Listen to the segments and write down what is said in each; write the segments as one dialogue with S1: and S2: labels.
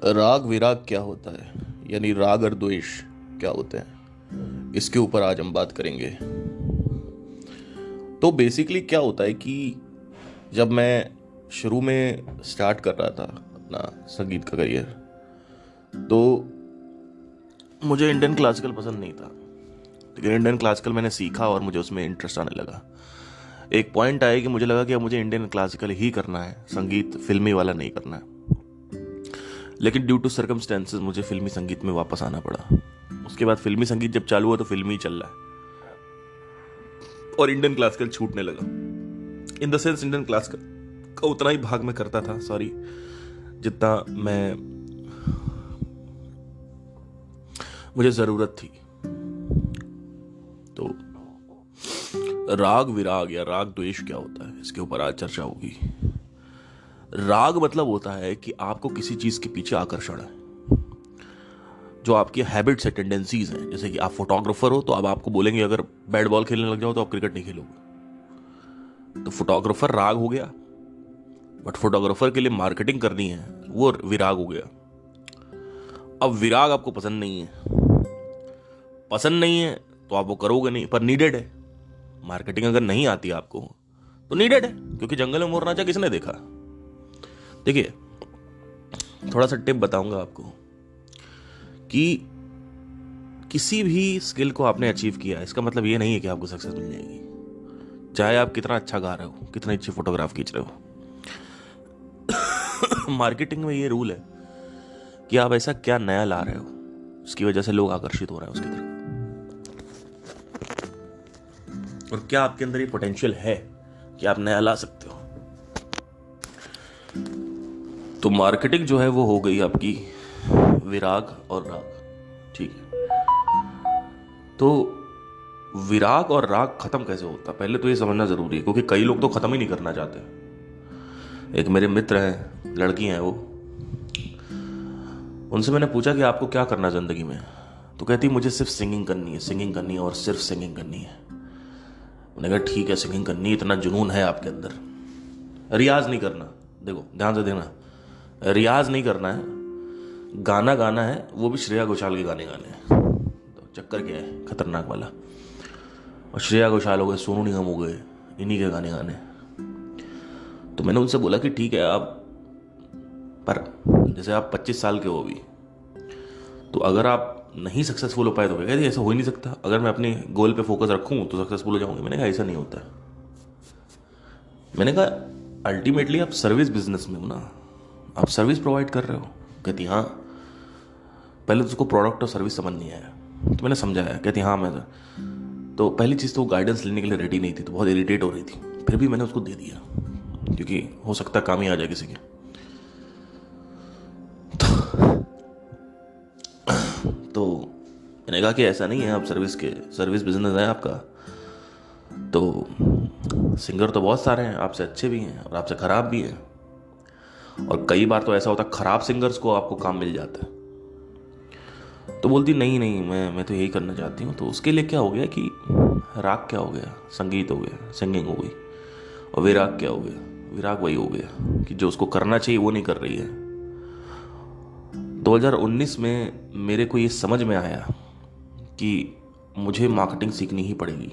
S1: राग विराग क्या होता है, यानी राग और द्वेष क्या होते हैं, इसके ऊपर आज हम बात करेंगे। तो बेसिकली क्या होता है कि जब मैं शुरू में स्टार्ट कर रहा था अपना संगीत का करियर, तो मुझे इंडियन क्लासिकल पसंद नहीं था। लेकिन इंडियन क्लासिकल मैंने सीखा और मुझे उसमें इंटरेस्ट आने लगा। एक पॉइंट आया कि मुझे लगा कि अब मुझे इंडियन क्लासिकल ही करना है, संगीत फिल्मी वाला नहीं करना है। लेकिन ड्यू टू सर्कमस्टेंसेस मुझे फिल्मी संगीत में वापस आना पड़ा। उसके बाद फिल्मी संगीत जब चालू हुआ तो फिल्मी ही चल रहा है और इंडियन क्लासिकल छूटने लगा। In the sense Indian classical का उतना ही भाग मैं करता था, जितना मुझे जरूरत थी। तो राग विराग या राग द्वेष क्या होता है, इसके ऊपर आज चर्चा होगी। राग मतलब होता है कि आपको किसी चीज के पीछे आकर्षण है, जो आपकी हैबिट्स है, टेंडेंसीज हैं। जैसे कि आप फोटोग्राफर हो तो अब आपको बोलेंगे अगर बैट बॉल खेलने लग जाओ तो आप क्रिकेट नहीं खेलोगे, तो फोटोग्राफर राग हो गया। बट फोटोग्राफर के लिए मार्केटिंग करनी है, वो विराग हो गया। अब विराग आपको पसंद नहीं है तो आप वो करोगे नहीं, पर नीडेड है। मार्केटिंग अगर नहीं आती आपको तो नीडेड है, क्योंकि जंगल में मोर नाचा किसने देखा। देखिए, थोड़ा सा टिप बताऊंगा आपको कि किसी भी स्किल को आपने अचीव किया, इसका मतलब ये नहीं है कि आपको सक्सेस मिल जाएगी। चाहे आप कितना अच्छा गा रहे हो, कितनी अच्छी फोटोग्राफ खींच रहे हो, मार्केटिंग में ये रूल है कि आप ऐसा क्या नया ला रहे हो, उसकी वजह से लोग आकर्षित हो रहे हैं उसकी तरफ, और क्या आपके अंदर ये पोटेंशियल है कि आप नया ला सकते हो। तो मार्केटिंग जो है वो हो गई आपकी विराग और राग, ठीक है। तो विराग और राग खत्म कैसे होता, पहले तो ये समझना जरूरी है, क्योंकि कई लोग तो खत्म ही नहीं करना चाहते। एक मेरे मित्र हैं, लड़की हैं वो, उनसे मैंने पूछा कि आपको क्या करना जिंदगी में, तो कहती मुझे सिर्फ सिंगिंग करनी है और सिर्फ सिंगिंग करनी है। मैंने कहा ठीक है, सिंगिंग करनी, इतना जुनून है आपके अंदर, रियाज नहीं करना। देखो ध्यान से देना, रियाज नहीं करना है, गाना गाना है, वो भी श्रेया घोषाल के गाने गाने हैं। तो चक्कर क्या है खतरनाक वाला, और श्रेया घोषाल हो गए, सोनू निगम हो गए, इन्हीं के गाने गाने। तो मैंने उनसे बोला कि ठीक है आप, पर जैसे आप 25 साल के हो अभी, तो अगर आप नहीं सक्सेसफुल हो पाए तो कहते ऐसा हो ही नहीं सकता, अगर मैं अपने गोल पे फोकस रखूं तो सक्सेसफुल हो जाऊंगी। मैंने कहा ऐसा नहीं होता। मैंने कहा अल्टीमेटली आप सर्विस बिजनेस में हो ना, आप सर्विस प्रोवाइड कर रहे हो। कहती हाँ, पहले तो उसको प्रोडक्ट और सर्विस समझ नहीं आया, तो मैंने समझाया। कहती हाँ मैं तो पहली चीज़ तो वो गाइडेंस लेने के लिए रेडी नहीं थी, तो बहुत इरिटेट हो रही थी, फिर भी मैंने उसको दे दिया, क्योंकि हो सकता है काम ही आ जाए किसी के। तो मैंने कहा कि ऐसा नहीं है, आप सर्विस बिजनेस है आपका, तो सिंगर तो बहुत सारे हैं, आपसे अच्छे भी हैं और आपसे खराब भी हैं, और कई बार तो ऐसा होता है खराब सिंगर्स को आपको काम मिल जाता है। तो बोलती नहीं मैं तो यही करना चाहती हूँ। तो उसके लिए क्या हो गया कि राग क्या हो गया, संगीत हो गया, सिंगिंग हो गई, और विराग क्या हो गया, विराग वही हो गया कि जो उसको करना चाहिए वो नहीं कर रही है। 2019 में मेरे को ये समझ में आया कि मुझे मार्केटिंग सीखनी ही पड़ेगी।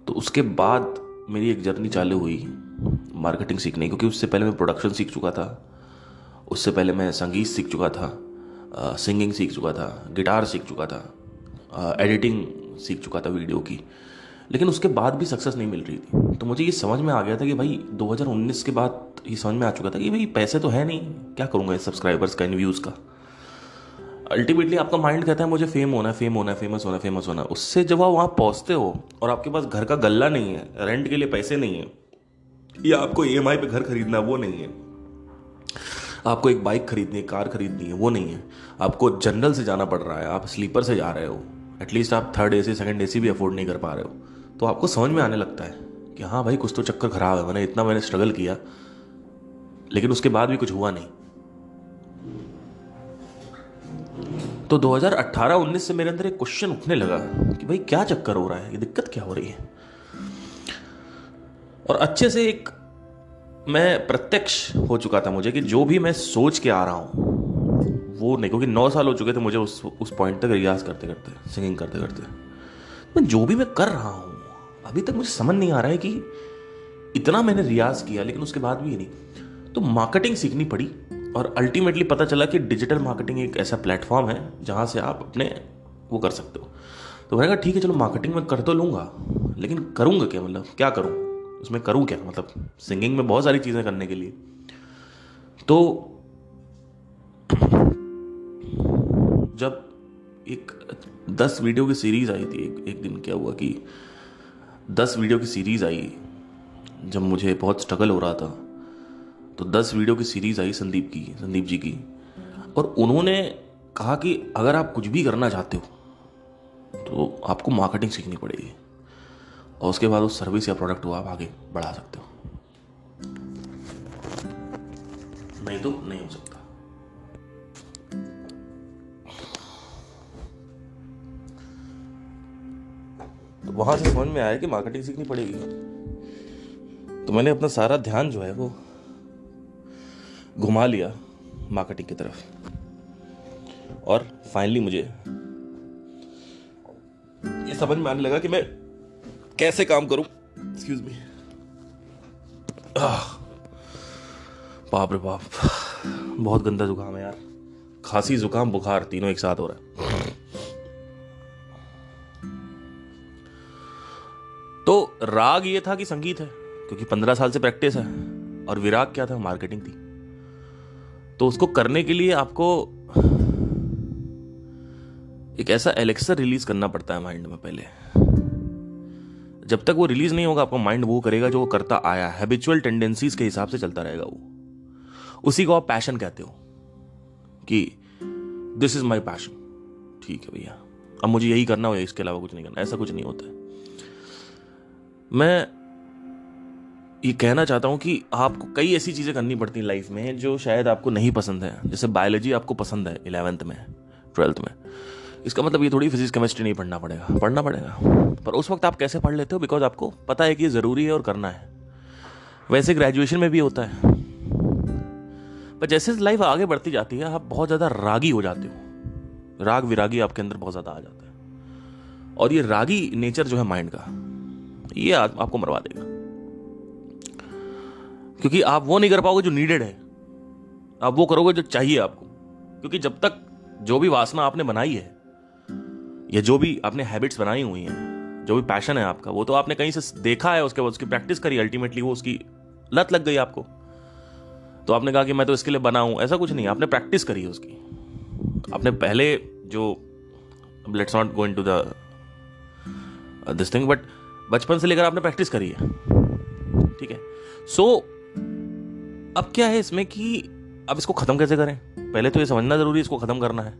S1: तो उसके बाद मेरी एक जर्नी चालू हुई मार्केटिंग सीखने, क्योंकि उससे पहले मैं प्रोडक्शन सीख चुका था, उससे पहले मैं संगीत सीख चुका था, सिंगिंग सीख चुका था, गिटार सीख चुका था, एडिटिंग सीख चुका था वीडियो की। लेकिन उसके बाद भी सक्सेस नहीं मिल रही थी। तो मुझे ये समझ में आ गया था कि भाई 2019 के बाद ये समझ में आ चुका था कि भाई पैसे तो है नहीं, क्या करूँगा इस सब्सक्राइबर्स का, इन व्यूज़ का। अल्टीमेटली आपका माइंड कहता है मुझे फेम होना है, फेमस होना। उससे जब आप वहाँ पहुँचते हो और आपके पास घर का गल्ला नहीं है, रेंट के लिए पैसे नहीं है, या आपको EMI पे घर खरीदना वो नहीं है, आपको एक बाइक खरीदनी है, कार खरीदनी है वो नहीं है, आपको जनरल से जाना पड़ रहा है, आप स्लीपर से जा रहे हो, एटलीस्ट आप 3rd AC 2nd AC भी अफोर्ड नहीं कर पा रहे हो, तो आपको समझ में आने लगता है कि हाँ भाई कुछ तो चक्कर खराब है। मैंने स्ट्रगल किया, लेकिन उसके बाद भी कुछ हुआ नहीं। तो 2018-19 से मेरे अंदर एक क्वेश्चन उठने लगा कि भाई क्या चक्कर हो रहा है, ये दिक्कत क्या हो रही है। और अच्छे से मैं प्रत्यक्ष हो चुका था मुझे कि जो भी मैं सोच के आ रहा हूं बोर नहीं, क्योंकि 9 साल हो चुके थे मुझे उस पॉइंट तक रियाज करते करते, सिंगिंग करते करते। मैं जो भी मैं कर रहा हूँ अभी तक मुझे समझ नहीं आ रहा है कि इतना मैंने रियाज किया लेकिन उसके बाद भी ये नहीं। तो मार्केटिंग सीखनी पड़ी और अल्टीमेटली पता चला कि डिजिटल मार्केटिंग एक ऐसा प्लेटफॉर्म है जहाँ से आप अपने वो कर सकते हो। तो मैंने कहा ठीक है चलो मार्केटिंग में कर तो लूँगा, लेकिन करूँगा क्या, मतलब क्या करूँ उसमें, करूँ क्या, मतलब सिंगिंग में बहुत सारी चीज़ें करने के लिए। तो जब एक 10 वीडियो की सीरीज़ आई थी, एक दिन क्या हुआ कि 10 वीडियो की सीरीज़ आई, जब मुझे बहुत स्ट्रगल हो रहा था तो 10 वीडियो की सीरीज़ आई संदीप जी की, और उन्होंने कहा कि अगर आप कुछ भी करना चाहते हो तो आपको मार्केटिंग सीखनी पड़ेगी और उसके बाद उस सर्विस या प्रोडक्ट को आप आगे बढ़ा सकते हो, नहीं तो नहीं हो सकता। तो वहां से समझ में आया कि मार्केटिंग सीखनी पड़ेगी। तो मैंने अपना सारा ध्यान जो है वो घुमा लिया मार्केटिंग की तरफ, और फाइनली मुझे ये समझ में आने लगा कि मैं कैसे काम करूं। एक्सक्यूज मी, बाप रे बाप, बहुत गंदा जुकाम है यार, खांसी जुकाम बुखार तीनों एक साथ हो रहा है। तो राग ये था कि संगीत है, क्योंकि 15 साल से प्रैक्टिस है, और विराग क्या था, मार्केटिंग थी। तो उसको करने के लिए आपको एक ऐसा एलेक्सर रिलीज करना पड़ता है माइंड में पहले। जब तक वो रिलीज नहीं होगा आपका माइंड वो करेगा जो वो करता आया, हैबिचुअल टेंडेंसीज के हिसाब से चलता रहेगा वो। उसी को आप पैशन कहते हो कि दिस इज माई पैशन, ठीक है भैया अब मुझे यही करना हो, इसके अलावा कुछ नहीं करना। ऐसा कुछ नहीं होता है। मैं ये कहना चाहता हूं कि आपको कई ऐसी चीजें करनी पड़ती हैं लाइफ में जो शायद आपको नहीं पसंद है। जैसे बायोलॉजी आपको पसंद है 11th में 12th में, इसका मतलब ये थोड़ी फिजिक्स केमिस्ट्री नहीं पढ़ना पड़ेगा। पर उस वक्त आप कैसे पढ़ लेते हो, बिकॉज आपको पता है कि ये जरूरी है और करना है। वैसे ग्रेजुएशन में भी होता है। पर जैसे लाइफ आगे बढ़ती जाती है आप बहुत ज्यादा रागी हो जाते हो, राग विरागी आपके अंदर बहुत ज्यादा आ जाता है, और ये रागी नेचर जो है माइंड का, ये आपको मरवा देगा, क्योंकि आप वो नहीं कर पाओगे जो नीडेड है, आप वो करोगे जो चाहिए आपको। क्योंकि जब तक जो भी वासना आपने बनाई है या जो भी आपने हैबिट्स बनाई हुई हैं, जो भी पैशन है आपका, वो तो आपने कहीं से देखा है, उसके बाद उसकी प्रैक्टिस करी, अल्टीमेटली वो उसकी लत लग गई आपको। तो आपने कहा कि मैं तो इसके लिए बना हूं, ऐसा कुछ नहीं, आपने प्रैक्टिस करी है उसकी। आपने पहले जो, let's not go into the this thing, but बचपन से लेकर आपने प्रैक्टिस करी है, ठीक है। सो अब क्या है इसमें कि अब इसको खत्म कैसे करें, पहले तो ये समझना जरूरी है इसको खत्म करना है।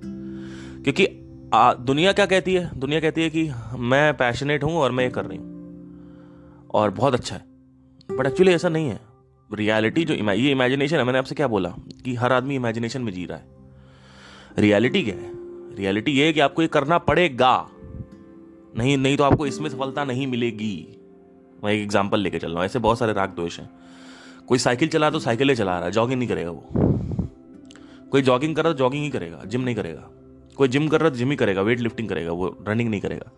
S1: क्योंकि दुनिया क्या कहती है, दुनिया कहती है कि मैं पैशनेट हूं और मैं ये कर रही हूं और बहुत अच्छा है, बट एक्चुअली ऐसा नहीं है। रियलिटी जो ये इमेजिनेशन है, मैंने आपसे क्या बोला कि हर आदमी इमेजिनेशन में जी रहा है। रियलिटी क्या है, रियलिटी ये है कि आपको ये करना पड़ेगा, नहीं तो आपको इसमें सफलता नहीं मिलेगी। मैं एक एग्जांपल लेके चल रहा हूं, ऐसे बहुत सारे राग दोष हैं। कोई साइकिल चला तो साइकिल ही चला रहा है, जॉगिंग नहीं करेगा वो। कोई जॉगिंग कर रहा तो जॉगिंग ही करेगा, जिम नहीं करेगा। कोई जिम कर रहा तो जिम ही करेगा, वेट लिफ्टिंग करेगा, वो रनिंग नहीं करेगा।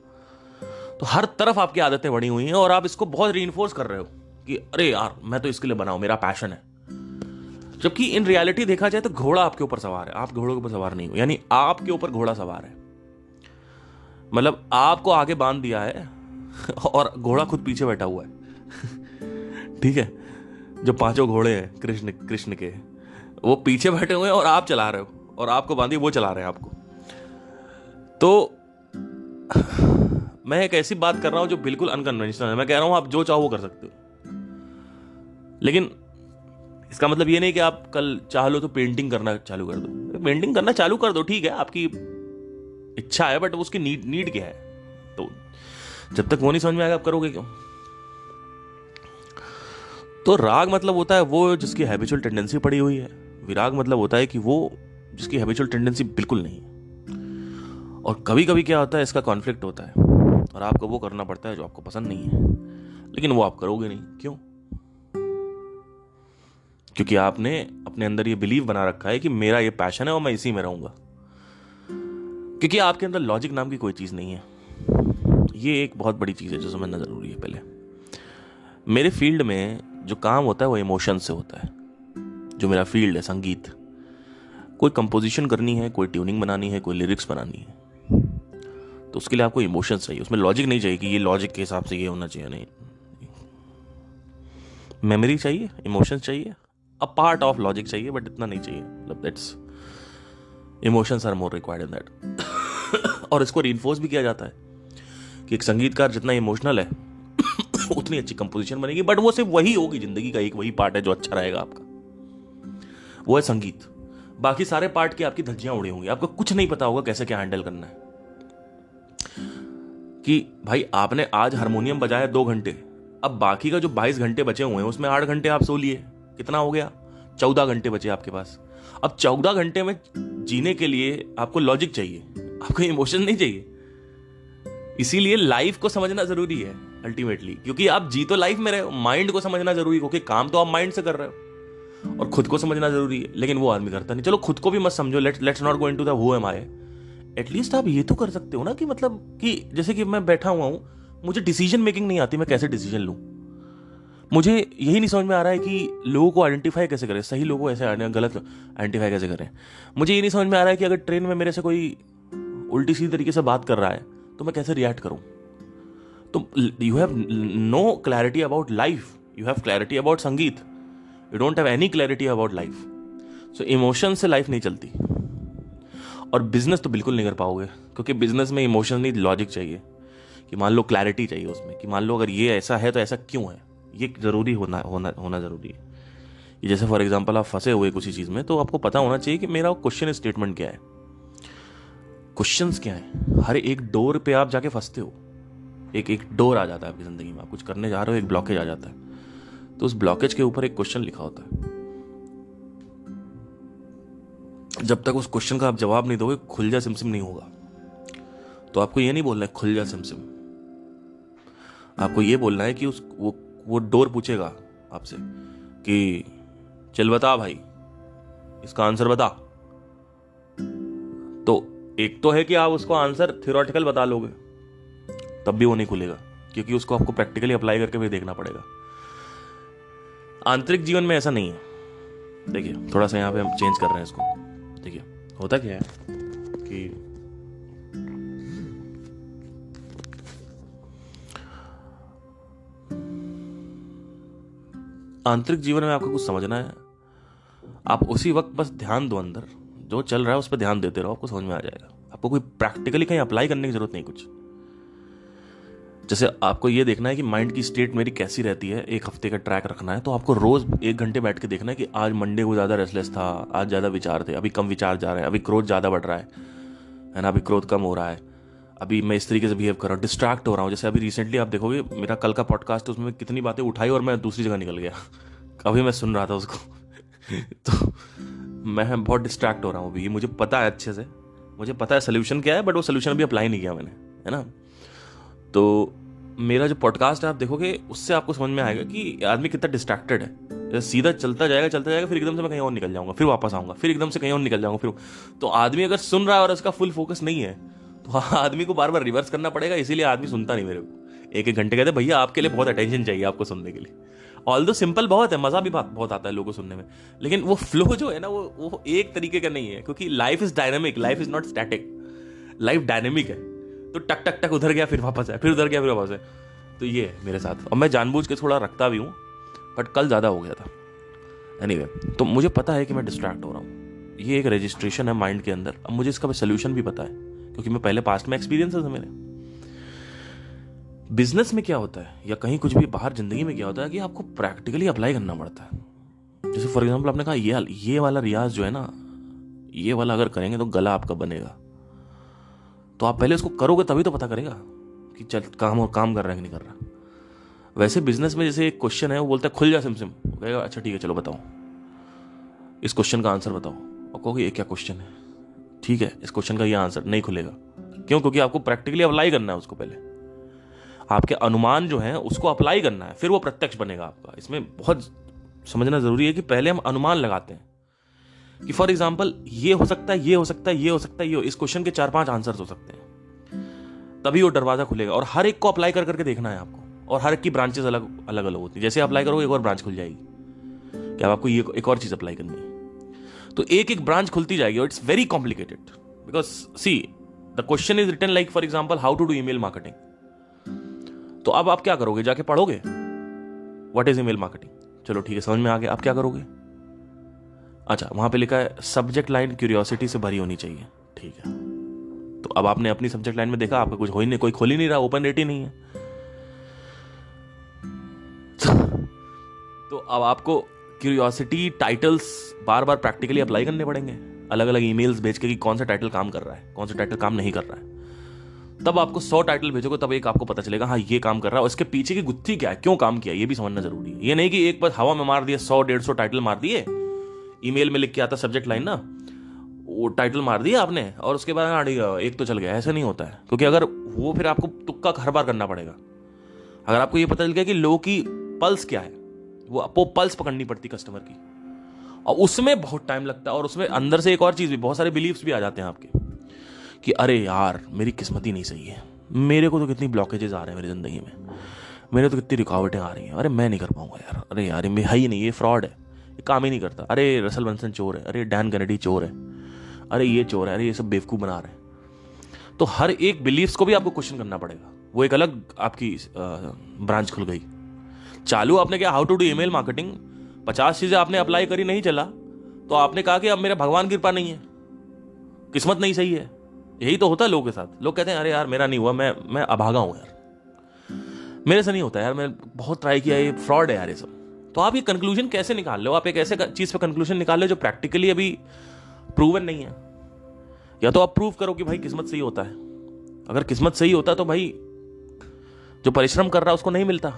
S1: तो हर तरफ आपकी आदतें बढ़ी हुई हैं और आप इसको बहुत रीइंफोर्स कर रहे हो कि अरे यार मैं तो इसके लिए बना हूं, मेरा पैशन है। जबकि इन रियलिटी देखा जाए तो घोड़ा आपके ऊपर सवार है, आप घोड़े के ऊपर सवार नहीं हो। यानी आपके ऊपर घोड़ा सवार है, मतलब आपको आगे बांध दिया है और घोड़ा खुद पीछे बैठा हुआ है ठीक है। जो 5 घोड़े हैं कृष्ण के, वो पीछे बैठे हुए हैं और आप चला रहे हो, और आपको बांधी वो चला रहे हैं आपको। तो मैं एक ऐसी बात कर रहा हूं जो बिल्कुल अनकन्वेंशनल है। मैं कह रहा हूं आप जो चाहो वो कर सकते हो, लेकिन इसका मतलब ये नहीं कि आप कल चाह लो तो पेंटिंग करना चालू कर दो। पेंटिंग करना चालू कर दो, ठीक है, आपकी इच्छा है, बट उसकी नीड क्या है। तो जब तक वो नहीं समझ में आएगा आप करोगे क्यों। तो राग मतलब होता है वो जिसकी हैबिचुअल टेंडेंसी पड़ी हुई है, विराग मतलब होता है कि वो जिसकी हैबिचुअल टेंडेंसी बिल्कुल नहीं है। और कभी कभी क्या होता है, इसका कॉन्फ्लिक्ट होता है और आपको वो करना पड़ता है जो आपको पसंद नहीं है, लेकिन वो आप करोगे नहीं। क्यों? क्योंकि आपने अपने अपने अंदर ये बिलीव बना रखा है कि मेरा ये पैशन है और मैं इसी में रहूंगा, क्योंकि आपके अंदर लॉजिक नाम की कोई चीज़ नहीं है। ये एक बहुत बड़ी चीज़ है जो समझना ज़रूरी है। पहले मेरे फील्ड में जो काम होता है वो इमोशन से होता है। जो मेरा फील्ड है संगीत, कोई कंपोजिशन करनी है, कोई ट्यूनिंग बनानी है, कोई लिरिक्स बनानी है, तो उसके लिए आपको इमोशंस चाहिए। उसमें लॉजिक नहीं चाहिए कि ये लॉजिक के हिसाब से ये होना चाहिए, नहीं। मेमोरी चाहिए, इमोशंस चाहिए, अ पार्ट ऑफ लॉजिक चाहिए, बट इतना नहीं चाहिए। मतलब that's emotions are more required in that. और इसको रीइंफोर्स भी किया जाता है कि एक संगीतकार जितना इमोशनल है उतनी अच्छी कंपोजिशन बनेगी, बट वो सिर्फ वही होगी, जिंदगी का एक वही पार्ट है जो अच्छा रहेगा आपका, वो है संगीत। बाकी सारे पार्ट की आपकी धज्जियां उड़ी होंगी, आपको कुछ नहीं पता होगा कैसे क्या हैंडल करना है। कि भाई आपने आज हारमोनियम बजाया 2 घंटे, अब बाकी का जो 22 घंटे बचे हुए हैं उसमें 8 घंटे आप सो लिए, कितना हो गया? 14 घंटे बचे आपके पास। अब 14 घंटे में जीने के लिए आपको लॉजिक चाहिए, आपको इमोशन नहीं चाहिए। इसीलिए लाइफ को समझना जरूरी है अल्टीमेटली, क्योंकि आप जी तो लाइफ में रहे हो। माइंड को समझना जरूरी है, क्योंकि काम तो आप माइंड से कर रहे हो। और खुद को समझना जरूरी है, लेकिन वो आदमी करता नहीं। चलो खुद को भी मत समझो, let's not go into the who am I. At least आप ये तो कर सकते हो ना कि मतलब कि जैसे कि मैं बैठा हुआ हूं, मुझे डिसीजन मेकिंग नहीं आती, मैं कैसे डिसीजन लूं? मुझे यही नहीं समझ में आ रहा है कि लोगों को आइडेंटिफाई कैसे करें, सही लोगों को ऐसे गलत आइडेंटिफाई कैसे करें। मुझे ये नहीं समझ में आ रहा है कि अगर ट्रेन में मेरे से कोई उल्टी सीधी तरीके से बात कर रहा है तो मैं कैसे रिएक्ट करूं। तो you have no clarity about life, you have clarity about sangeet, you don't have any clarity about life. So emotion से लाइफ नहीं चलती। और बिजनेस तो बिल्कुल नहीं कर पाओगे, क्योंकि बिजनेस में इमोशन नहीं, लॉजिक चाहिए। कि मान लो क्लैरिटी चाहिए उसमें, कि मान लो अगर ये ऐसा है तो ऐसा क्यों है, ये जरूरी होना जरूरी है। ये जैसे फॉर एग्जांपल आप फंसे हुए किसी चीज में, तो आपको पता होना चाहिए कि मेरा क्वेश्चन स्टेटमेंट क्या है, क्वेश्चंस क्या है। हर एक डोर पे आप जाके फंसते हो, एक डोर आ जाता है आपकी जिंदगी में, आप कुछ करने जा रहे हो, एक ब्लॉकेज आ जाता है, तो उस ब्लॉकेज के ऊपर एक क्वेश्चन लिखा होता है। जब तक उस क्वेश्चन का आप जवाब नहीं दोगे, खुल जा सिमसिम नहीं होगा। तो आपको ये नहीं बोलना है खुल जा सिमसिम, आपको ये बोलना है कि वो डोर पूछेगा आपसे कि चल बता भाई, इसका आंसर बता। तो एक तो है कि आप उसको आंसर थ्योरेटिकल बता लोगे, तब भी वो नहीं खुलेगा, क्योंकि उसको आपको प्रैक्टिकली अप्लाई करके भी देखना पड़ेगा। आंतरिक जीवन में ऐसा नहीं है। देखिए थोड़ा सा यहां पे हम चेंज कर रहे हैं इसको। देखिए होता क्या है कि आंतरिक जीवन में आपको कुछ समझना है, आप उसी वक्त बस ध्यान दो, अंदर जो चल रहा है उस पर ध्यान देते रहो, आपको समझ में आ जाएगा। आपको कोई प्रैक्टिकली कहीं अप्लाई करने की जरूरत नहीं कुछ। जैसे आपको ये देखना है कि माइंड की स्टेट मेरी कैसी रहती है, एक हफ्ते का ट्रैक रखना है, तो आपको रोज 1 घंटे बैठ के देखना है कि आज मंडे को ज्यादा रेस्टलेस था, आज ज्यादा विचार थे, अभी कम विचार जा रहे हैं, अभी क्रोध ज्यादा बढ़ रहा है ना, अभी क्रोध कम हो रहा है, अभी मैं इस तरीके से बिहेव कर रहा हूँ, डिस्ट्रैक्ट हो रहा हूँ। जैसे अभी रिसेंटली आप देखोगे मेरा कल का पॉडकास्ट, उसमें कितनी बातें उठाई और मैं दूसरी जगह निकल गया। अभी मैं सुन रहा था उसको तो मैं बहुत डिस्ट्रैक्ट हो रहा हूँ अभी। मुझे पता है अच्छे से, मुझे पता है सोल्यूशन क्या है, बट वो सोल्यूशन अभी अप्लाई नहीं किया मैंने, है ना। तो मेरा जो पॉडकास्ट है आप देखोगे, उससे आपको समझ में आएगा कि आदमी कितना डिस्ट्रैक्टेड है। सीधा चलता जाएगा, फिर एकदम से मैं कहीं और निकल जाऊंगा, फिर वापस आऊंगा, फिर एकदम से कहीं और निकल जाऊंगा, फिर। तो आदमी अगर सुन रहा है और उसका फुल फोकस नहीं है, तो आदमी को बार बार रिवर्स करना पड़ेगा। इसीलिए आदमी सुनता नहीं मेरे को। 1 घंटे कहते भैया आपके लिए बहुत अटेंशन चाहिए आपको सुनने के लिए। ऑल्दो सिंपल बहुत है, मजा भी बहुत आता है लोगों को सुनने में, लेकिन वो फ्लो जो है ना, वो एक तरीके का नहीं है, क्योंकि life is dynamic, life is not static, life dynamic है। तो टक टक टक उधर गया फिर वापस है, फिर उधर गया फिर वापस है। तो ये है मेरे साथ, और मैं जानबूझ के थोड़ा रखता भी हूँ, बट कल ज़्यादा हो गया था। एनीवे, तो मुझे पता है कि मैं डिस्ट्रैक्ट हो रहा हूँ, ये एक रजिस्ट्रेशन है माइंड के अंदर। अब मुझे इसका सोल्यूशन भी पता है, क्योंकि मैं पहले पास्ट में एक्सपीरियंसेस है मेरे। बिजनेस में क्या होता है, या कहीं कुछ भी बाहर जिंदगी में क्या होता है कि आपको प्रैक्टिकली अप्लाई करना पड़ता है। जैसे फॉर एग्जांपल आपने कहा ये वाला रियाज जो है ना, ये वाला अगर करेंगे तो गला आपका बनेगा, तो आप पहले उसको करोगे तभी तो पता करेगा कि चल काम कर रहा है कि नहीं कर रहा। वैसे बिजनेस में जैसे एक क्वेश्चन है, वो बोलता है खुल जा सिमसिम, कहेगा अच्छा ठीक है चलो बताओ, इस क्वेश्चन का आंसर बताओ, और कहोगे ये क्या क्वेश्चन है, ठीक है इस क्वेश्चन का ये आंसर नहीं खुलेगा। क्यों? क्योंकि आपको प्रैक्टिकली अप्लाई करना है उसको, पहले आपके अनुमान जो है उसको अप्लाई करना है, फिर वो प्रत्यक्ष बनेगा आपका। इसमें बहुत समझना जरूरी है कि पहले हम अनुमान लगाते हैं, कि फॉर एग्जाम्पल ये हो सकता है, ये हो सकता है, ये हो सकता है, ये इस क्वेश्चन के 4-5 आंसर्स हो सकते हैं, तभी वो दरवाजा खुलेगा। और हर एक को अप्लाई कर करके देखना है आपको, और हर एक की ब्रांचेस अलग अलग अलग होती है। जैसे अप्लाई करोगे एक और ब्रांच खुल जाएगी, क्या आपको ये एक और चीज अप्लाई करनी है, तो एक एक ब्रांच खुलती जाएगी। और it's very complicated because see the question is written like for example how to do email marketing. तो अब आप क्या करोगे, जाके पढ़ोगे व्हाट इज ईमेल मार्केटिंग, चलो ठीक है समझ में आ गया, आप क्या करोगे, अच्छा वहां पे लिखा है सब्जेक्ट लाइन क्यूरियोसिटी से भरी होनी चाहिए, ठीक है। तो अब आपने अपनी सब्जेक्ट लाइन में देखा आपका कुछ हो ही नहीं, कोई खोल ही नहीं रहा, ओपन रेट ही नहीं है। तो अब आपको क्यूरियोसिटी टाइटल्स बार बार प्रैक्टिकली अप्लाई करने पड़ेंगे, अलग अलग ईमेल्स भेज के कि कौन सा टाइटल काम कर रहा है, कौन सा टाइटल काम नहीं कर रहा है। तब आपको 100 टाइटल भेजोगे, तब एक आपको पता चलेगा हाँ ये काम कर रहा है, और इसके पीछे की गुत्थी क्या है, क्यों काम किया, ये भी समझना जरूरी है। ये नहीं कि एक बार हवा में मार दिया 100-150 टाइटल मार दिए, ईमेल में लिख के आता सब्जेक्ट लाइन ना, वो टाइटल मार दिया आपने और उसके बाद एक तो चल गया, ऐसा नहीं होता है। क्योंकि अगर वो फिर आपको तुक्का हर बार करना पड़ेगा। अगर आपको ये पता चल गया कि लोगों की पल्स क्या है, वो आपको पल्स पकड़नी पड़ती कस्टमर की, और उसमें बहुत टाइम लगता है। और उसमें अंदर से एक और चीज भी, बहुत सारे बिलीव्स भी आ जाते हैं आपके कि अरे यार मेरी किस्मत ही नहीं सही है, मेरे को तो कितनी ब्लॉकेजेस आ रहे हैं मेरी जिंदगी में, मेरे तो कितनी रुकावटें आ रही हैं, अरे मैं नहीं कर पाऊंगा यार, अरे यार ये है ही नहीं, ये फ्रॉड है, ये काम ही नहीं करता, अरे रसल बंसन चोर है, अरे डैन कैनेडी चोर है, अरे ये चोर है, अरे ये सब बेवकूफ बना रहे हैं। तो हर एक बिलीव्स को भी आपको क्वेश्चन करना पड़ेगा। वो एक अलग आपकी ब्रांच खुल गई। चालू आपने क्या how to do email marketing, 50 चीजें आपने अप्लाई करी, नहीं चला, तो आपने कहा कि अब मेरा भगवान की कृपा नहीं है, किस्मत नहीं सही है। यही तो होता है लोगों के साथ। लोग कहते हैं अरे यार मेरा नहीं हुआ, मैं अभागा हूं यार, मेरे से नहीं होता यार, मैं बहुत ट्राई किया, ये फ्रॉड है यार ये सब। तो आप ये कंक्लूजन कैसे निकाल लो, आप एक ऐसे चीज पे कंक्लूजन निकाल लो जो प्रैक्टिकली अभी प्रूवन नहीं है। या तो आप प्रूव करो कि भाई किस्मत सही होता है। अगर किस्मत सही होता तो भाई जो परिश्रम कर रहा है उसको नहीं मिलता।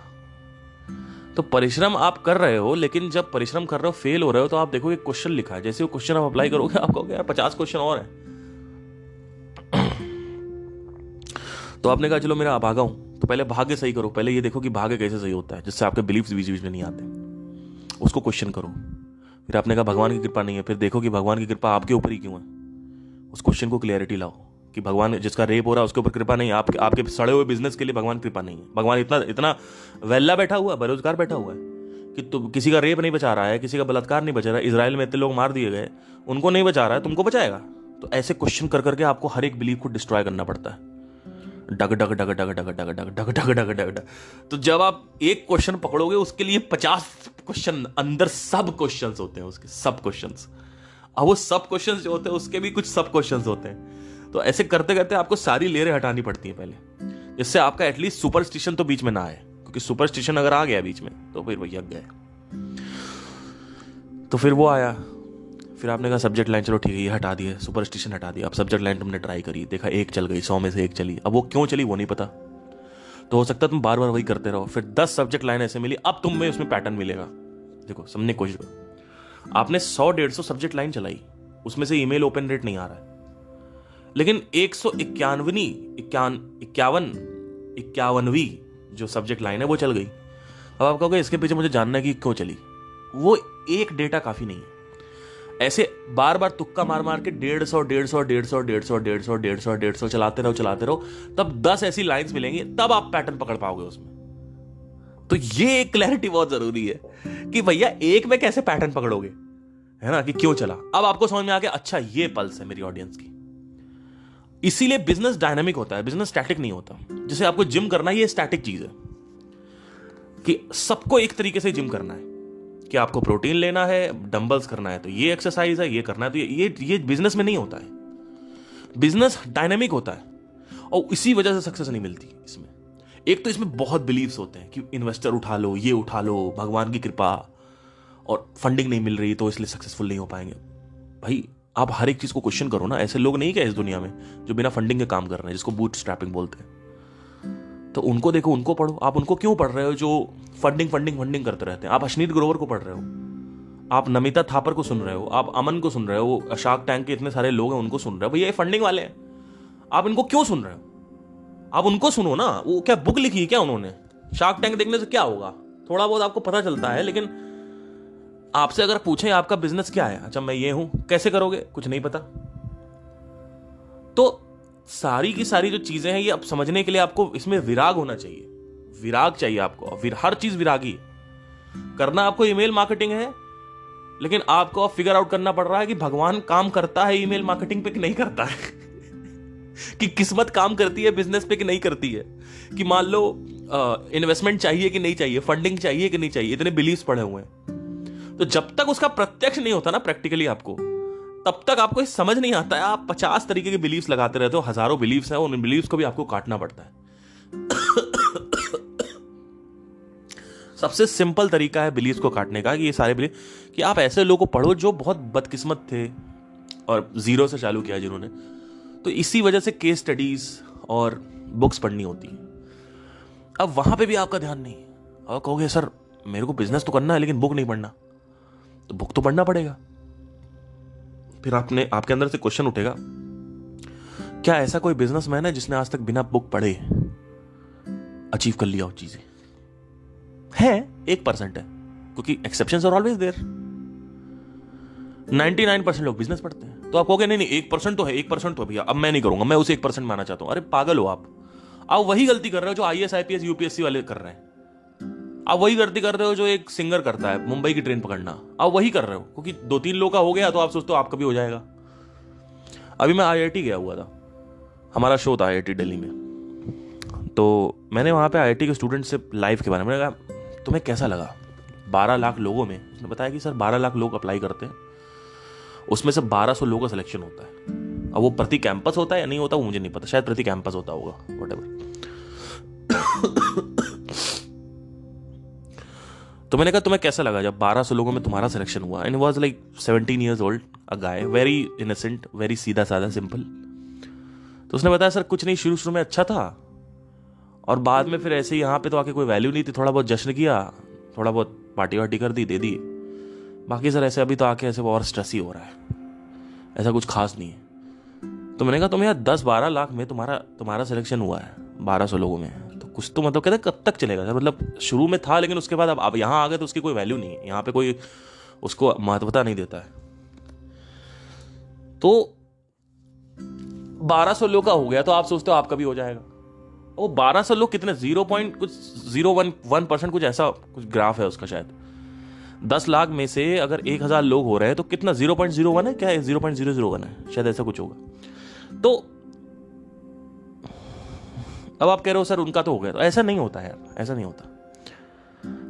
S1: तो परिश्रम आप कर रहे हो, लेकिन जब परिश्रम कर रहे हो फेल हो रहे हो, तो आप देखोगे क्वेश्चन लिखा है, जैसे वो क्वेश्चन आप अप्लाई करोगे आप कहोगे यार 50 क्वेश्चन और है। तो आपने कहा चलो मेरा अभागा हूं, तो पहले भाग्य सही करो, पहले ये देखो कि भाग्य कैसे सही होता है, जिससे आपके बिलीफ्स बीच बीच में नहीं आते, उसको क्वेश्चन करो। फिर आपने कहा भगवान की कृपा नहीं है, फिर देखो कि भगवान की कृपा आपके ऊपर ही क्यों है, उस क्वेश्चन को क्लियरिटी लाओ कि भगवान जिसका रेप हो रहा है उसके ऊपर कृपा नहीं है, आपके सड़े हुए बिजनेस के लिए भगवान की कृपा नहीं है। भगवान इतना वेल्ला बैठा हुआ है, बेरोजगार बैठा हुआ है कि तुम किसी का रेप नहीं बचा रहा है, किसी का बलात्कार नहीं बचा रहा है, इजराइल में इतने लोग मार दिए गए, उनको नहीं बचा रहा है, तुमको बचाएगा। तो ऐसे क्वेश्चन कर करके आपको हर एक बिलीफ को डिस्ट्रॉय करना पड़ता है, डग डग डग डग डग डग डग डग डग डग डग डग। तो जब आप एक क्वेश्चन पकड़ोगे उसके लिए 50 क्वेश्चन, अंदर सब क्वेश्चंस होते हैं उसके, सब क्वेश्चंस। अब वो सब क्वेश्चंस जो होते हैं उसके भी कुछ सब क्वेश्चंस होते हैं। तो ऐसे करते करते आपको सारी लेयरें हटानी पड़ती हैं पहले, जिससे आपका एटलीस्ट सुपरस्टिशन तो बीच में ना आए, क्योंकि सुपरस्टिशन अगर आ गया बीच में तो फिर वही गए। तो फिर वो आया, फिर आपने कहा सब्जेक्ट लाइन चलो ठीक है ये हटा दिए, सुपरस्टिशन हटा दिया। अब सब्जेक्ट लाइन तुमने ट्राई करी, देखा एक चल गई, 100 में से एक चली। अब वो क्यों चली वो नहीं पता, तो हो सकता है तुम बार बार वही करते रहो। फिर 10 सब्जेक्ट लाइन ऐसे मिली, अब तुम में उसमें पैटर्न मिलेगा। देखो समझने की कोशिश करो, आपने 100-150 सब्जेक्ट लाइन चलाई, उसमें से ईमेल ओपन रेट नहीं आ रहा है, लेकिन 151वीं जो सब्जेक्ट लाइन है वो चल गई। अब आप कहोगे इसके पीछे मुझे जानना है कि क्यों चली। वो एक डेटा काफी नहीं है, ऐसे बार बार तुक्का मार मार के 150 चलाते रहो, तब 10 ऐसी लाइंस मिलेंगी, तब आप पैटर्न पकड़ पाओगे उसमें। तो ये क्लैरिटी बहुत जरूरी है कि भैया एक में कैसे पैटर्न पकड़ोगे, है ना, कि क्यों चला। अब आपको समझ में आ गया, अच्छा ये पल्स है मेरी ऑडियंस की। इसीलिए बिजनेस डायनामिक होता है, बिजनेस स्टैटिक नहीं होता। जैसे आपको जिम करना है, ये स्टैटिक चीज है कि सबको एक तरीके से जिम करना है, कि आपको प्रोटीन लेना है, डंबल्स करना है तो ये एक्सरसाइज है, ये करना है तो ये बिजनेस में नहीं होता है। बिजनेस डायनामिक होता है, और इसी वजह से सक्सेस नहीं मिलती इसमें। एक तो इसमें बहुत बिलीव्स होते हैं कि इन्वेस्टर उठा लो, ये उठा लो, भगवान की कृपा, और फंडिंग नहीं मिल रही तो इसलिए सक्सेसफुल नहीं हो पाएंगे। भाई आप हर एक चीज को क्वेश्चन करो ना। ऐसे लोग नहीं क्या इस दुनिया में जो बिना फंडिंग के काम कर रहे हैं, जिसको बूट स्ट्रैपिंग बोलते हैं। तो उनको देखो, उनको पढ़ो। आप उनको क्यों पढ़ रहे हो जो फंडिंग फंडिंग फंडिंग करते रहते हैं? आप अश्नीत ग्रोवर को पढ़ रहे हो, आप नमिता थापर को सुन रहे हो, आप अमन को सुन रहे हो, शार्क टैंक के इतने सारे लोग हैं उनको सुन रहे हो। भैया ये फंडिंग वाले हैं, आप इनको क्यों सुन रहे हो? आप उनको सुनो ना। वो क्या बुक लिखी है क्या उन्होंने? शार्क टैंक देखने से क्या होगा? थोड़ा बहुत आपको पता चलता है, लेकिन आपसे अगर पूछें आपका बिजनेस क्या है, अच्छा मैं ये हूं, कैसे करोगे, कुछ नहीं पता। तो सारी की सारी जो चीजें हैं ये अब समझने के लिए आपको इसमें विराग होना चाहिए, विराग चाहिए आपको। हर चीज विरागी करना। आपको ईमेल मार्केटिंग है, लेकिन आपको अब फिगर आउट करना पड़ रहा है कि भगवान काम करता है ईमेल मार्केटिंग पे कि नहीं करता है कि किस्मत काम करती है बिजनेस पे कि नहीं करती है, कि मान लो इन्वेस्टमेंट चाहिए कि नहीं चाहिए, फंडिंग चाहिए कि नहीं चाहिए, इतने बिलीव्स पड़े हुए हैं। तो जब तक उसका प्रत्यक्ष नहीं होता ना प्रैक्टिकली आपको, तब तक आपको समझ नहीं आता है। आप 50 तरीके के बिलीव्स लगाते रहते हो, हजारों बिलीव्स हैं, उन बिलीव्स को भी आपको काटना पड़ता है। सबसे सिंपल तरीका है बिलीव्स को काटने का कि ये सारे बिलीव, कि आप ऐसे लोगों को पढ़ो जो बहुत बदकिस्मत थे और जीरो से चालू किया जिन्होंने, तो इसी वजह से केस स्टडीज और बुक्स पढ़नी होती है। अब वहां पे भी आपका ध्यान नहीं, और कहोगे सर मेरे को बिजनेस तो करना है लेकिन बुक नहीं पढ़ना, तो बुक तो पढ़ना पड़ेगा। फिर आपके अंदर से क्वेश्चन उठेगा, क्या ऐसा कोई बिजनेसमैन है जिसने आज तक बिना बुक पढ़े अचीव कर लिया हो चीजें? है, 1% है, क्योंकि एक्सेप्शंस आर ऑलवेज देयर। 99% लोग बिजनेस पढ़ते हैं। तो आप कहोगे नहीं 1% तो है, 1% तो भैया अब मैं नहीं करूंगा, मैं उसे 1% माना चाहता हूं। अरे पागल हो आप वही गलती कर रहे हो जो IAS IPS UPSC वाले कर रहे हैं। आप वही गलती कर रहे हो जो एक सिंगर करता है, मुंबई की ट्रेन पकड़ना, आप वही कर रहे हो, क्योंकि 2-3 लोग का हो गया तो आप सोचते हो आपका भी हो जाएगा। अभी मैं IIT गया हुआ था, हमारा शो था IIT दिल्ली में, तो मैंने वहां पे IIT के स्टूडेंट से लाइफ के बारे में कहा तुम्हें कैसा लगा 12 लाख लोगों में। उसने बताया कि सर 12 लाख लोग अप्लाई करते हैं, उसमें से 1200 लोगों का सिलेक्शन होता है। अब वो प्रति कैंपस होता है या नहीं होता वो मुझे नहीं पता, शायद प्रति कैंपस होता होगा, व्हाटएवर। तो मैंने कहा तुम्हें कैसा लगा जब 1200 लोगों में तुम्हारा सिलेक्शन हुआ? And was like 17 years old, a guy, very innocent, very सीधा साधा सिंपल। तो उसने बताया सर कुछ नहीं, शुरू शुरू में अच्छा था और बाद में फिर ऐसे ही यहाँ पे तो आके कोई वैल्यू नहीं थी, थोड़ा बहुत जश्न किया, थोड़ा बहुत पार्टी वार्टी कर दी, दे दी, बाकी सर ऐसे अभी तो आके ऐसे और स्ट्रेस ही हो रहा है, ऐसा कुछ खास नहीं है। तो मैंने कहा तुम यार 10-12 लाख में तुम्हारा सिलेक्शन हुआ है 1200 लोगों में, तो कुछ तो मतलब कहते कब तक चलेगा सर, मतलब शुरू में था लेकिन उसके बाद अब यहाँ आ गए तो उसकी कोई वैल्यू नहीं है, यहाँ पे कोई उसको महत्वता नहीं देता है। तो 1200 लोग का हो गया तो आप सोचते हो आपका भी हो जाएगा। वो 1200 लोग कितने, 0.01% कुछ ऐसा कुछ ग्राफ है उसका शायद। 10 लाख में से अगर 1000 लोग हो रहे हैं तो कितना, 0.01 है क्या, 0.001 है शायद, ऐसा कुछ होगा। तो अब आप कह रहे हो सर उनका तो हो गया, तो ऐसा नहीं होता यार, ऐसा नहीं होता,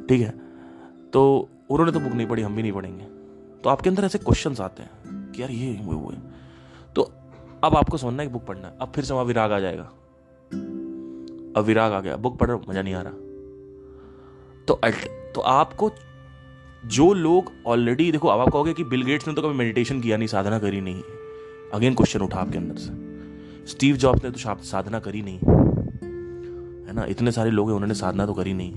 S1: ठीक है। तो उन्होंने तो बुक नहीं पढ़ी, हम भी नहीं पढ़ेंगे। तो आपके अंदर ऐसे क्वेश्चंस आते हैं कि यार ये वो है, तो अब आपको समझना है कि बुक पढ़ना है। अब फिर से वहां विराग आ जाएगा, अब विराग आ गया, बुक पढ़ रहा हूं मजा नहीं आ रहा। तो आपको जो लोग ऑलरेडी, देखो अब आप कहोगे कि बिल गेट्स ने तो कभी मेडिटेशन किया नहीं, साधना करी नहीं, अगेन क्वेश्चन उठा आपके अंदर से। स्टीव जॉब्स ने तो साधना करी नहीं, है ना, इतने सारे लोग हैं उन्होंने साधना तो करी नहीं,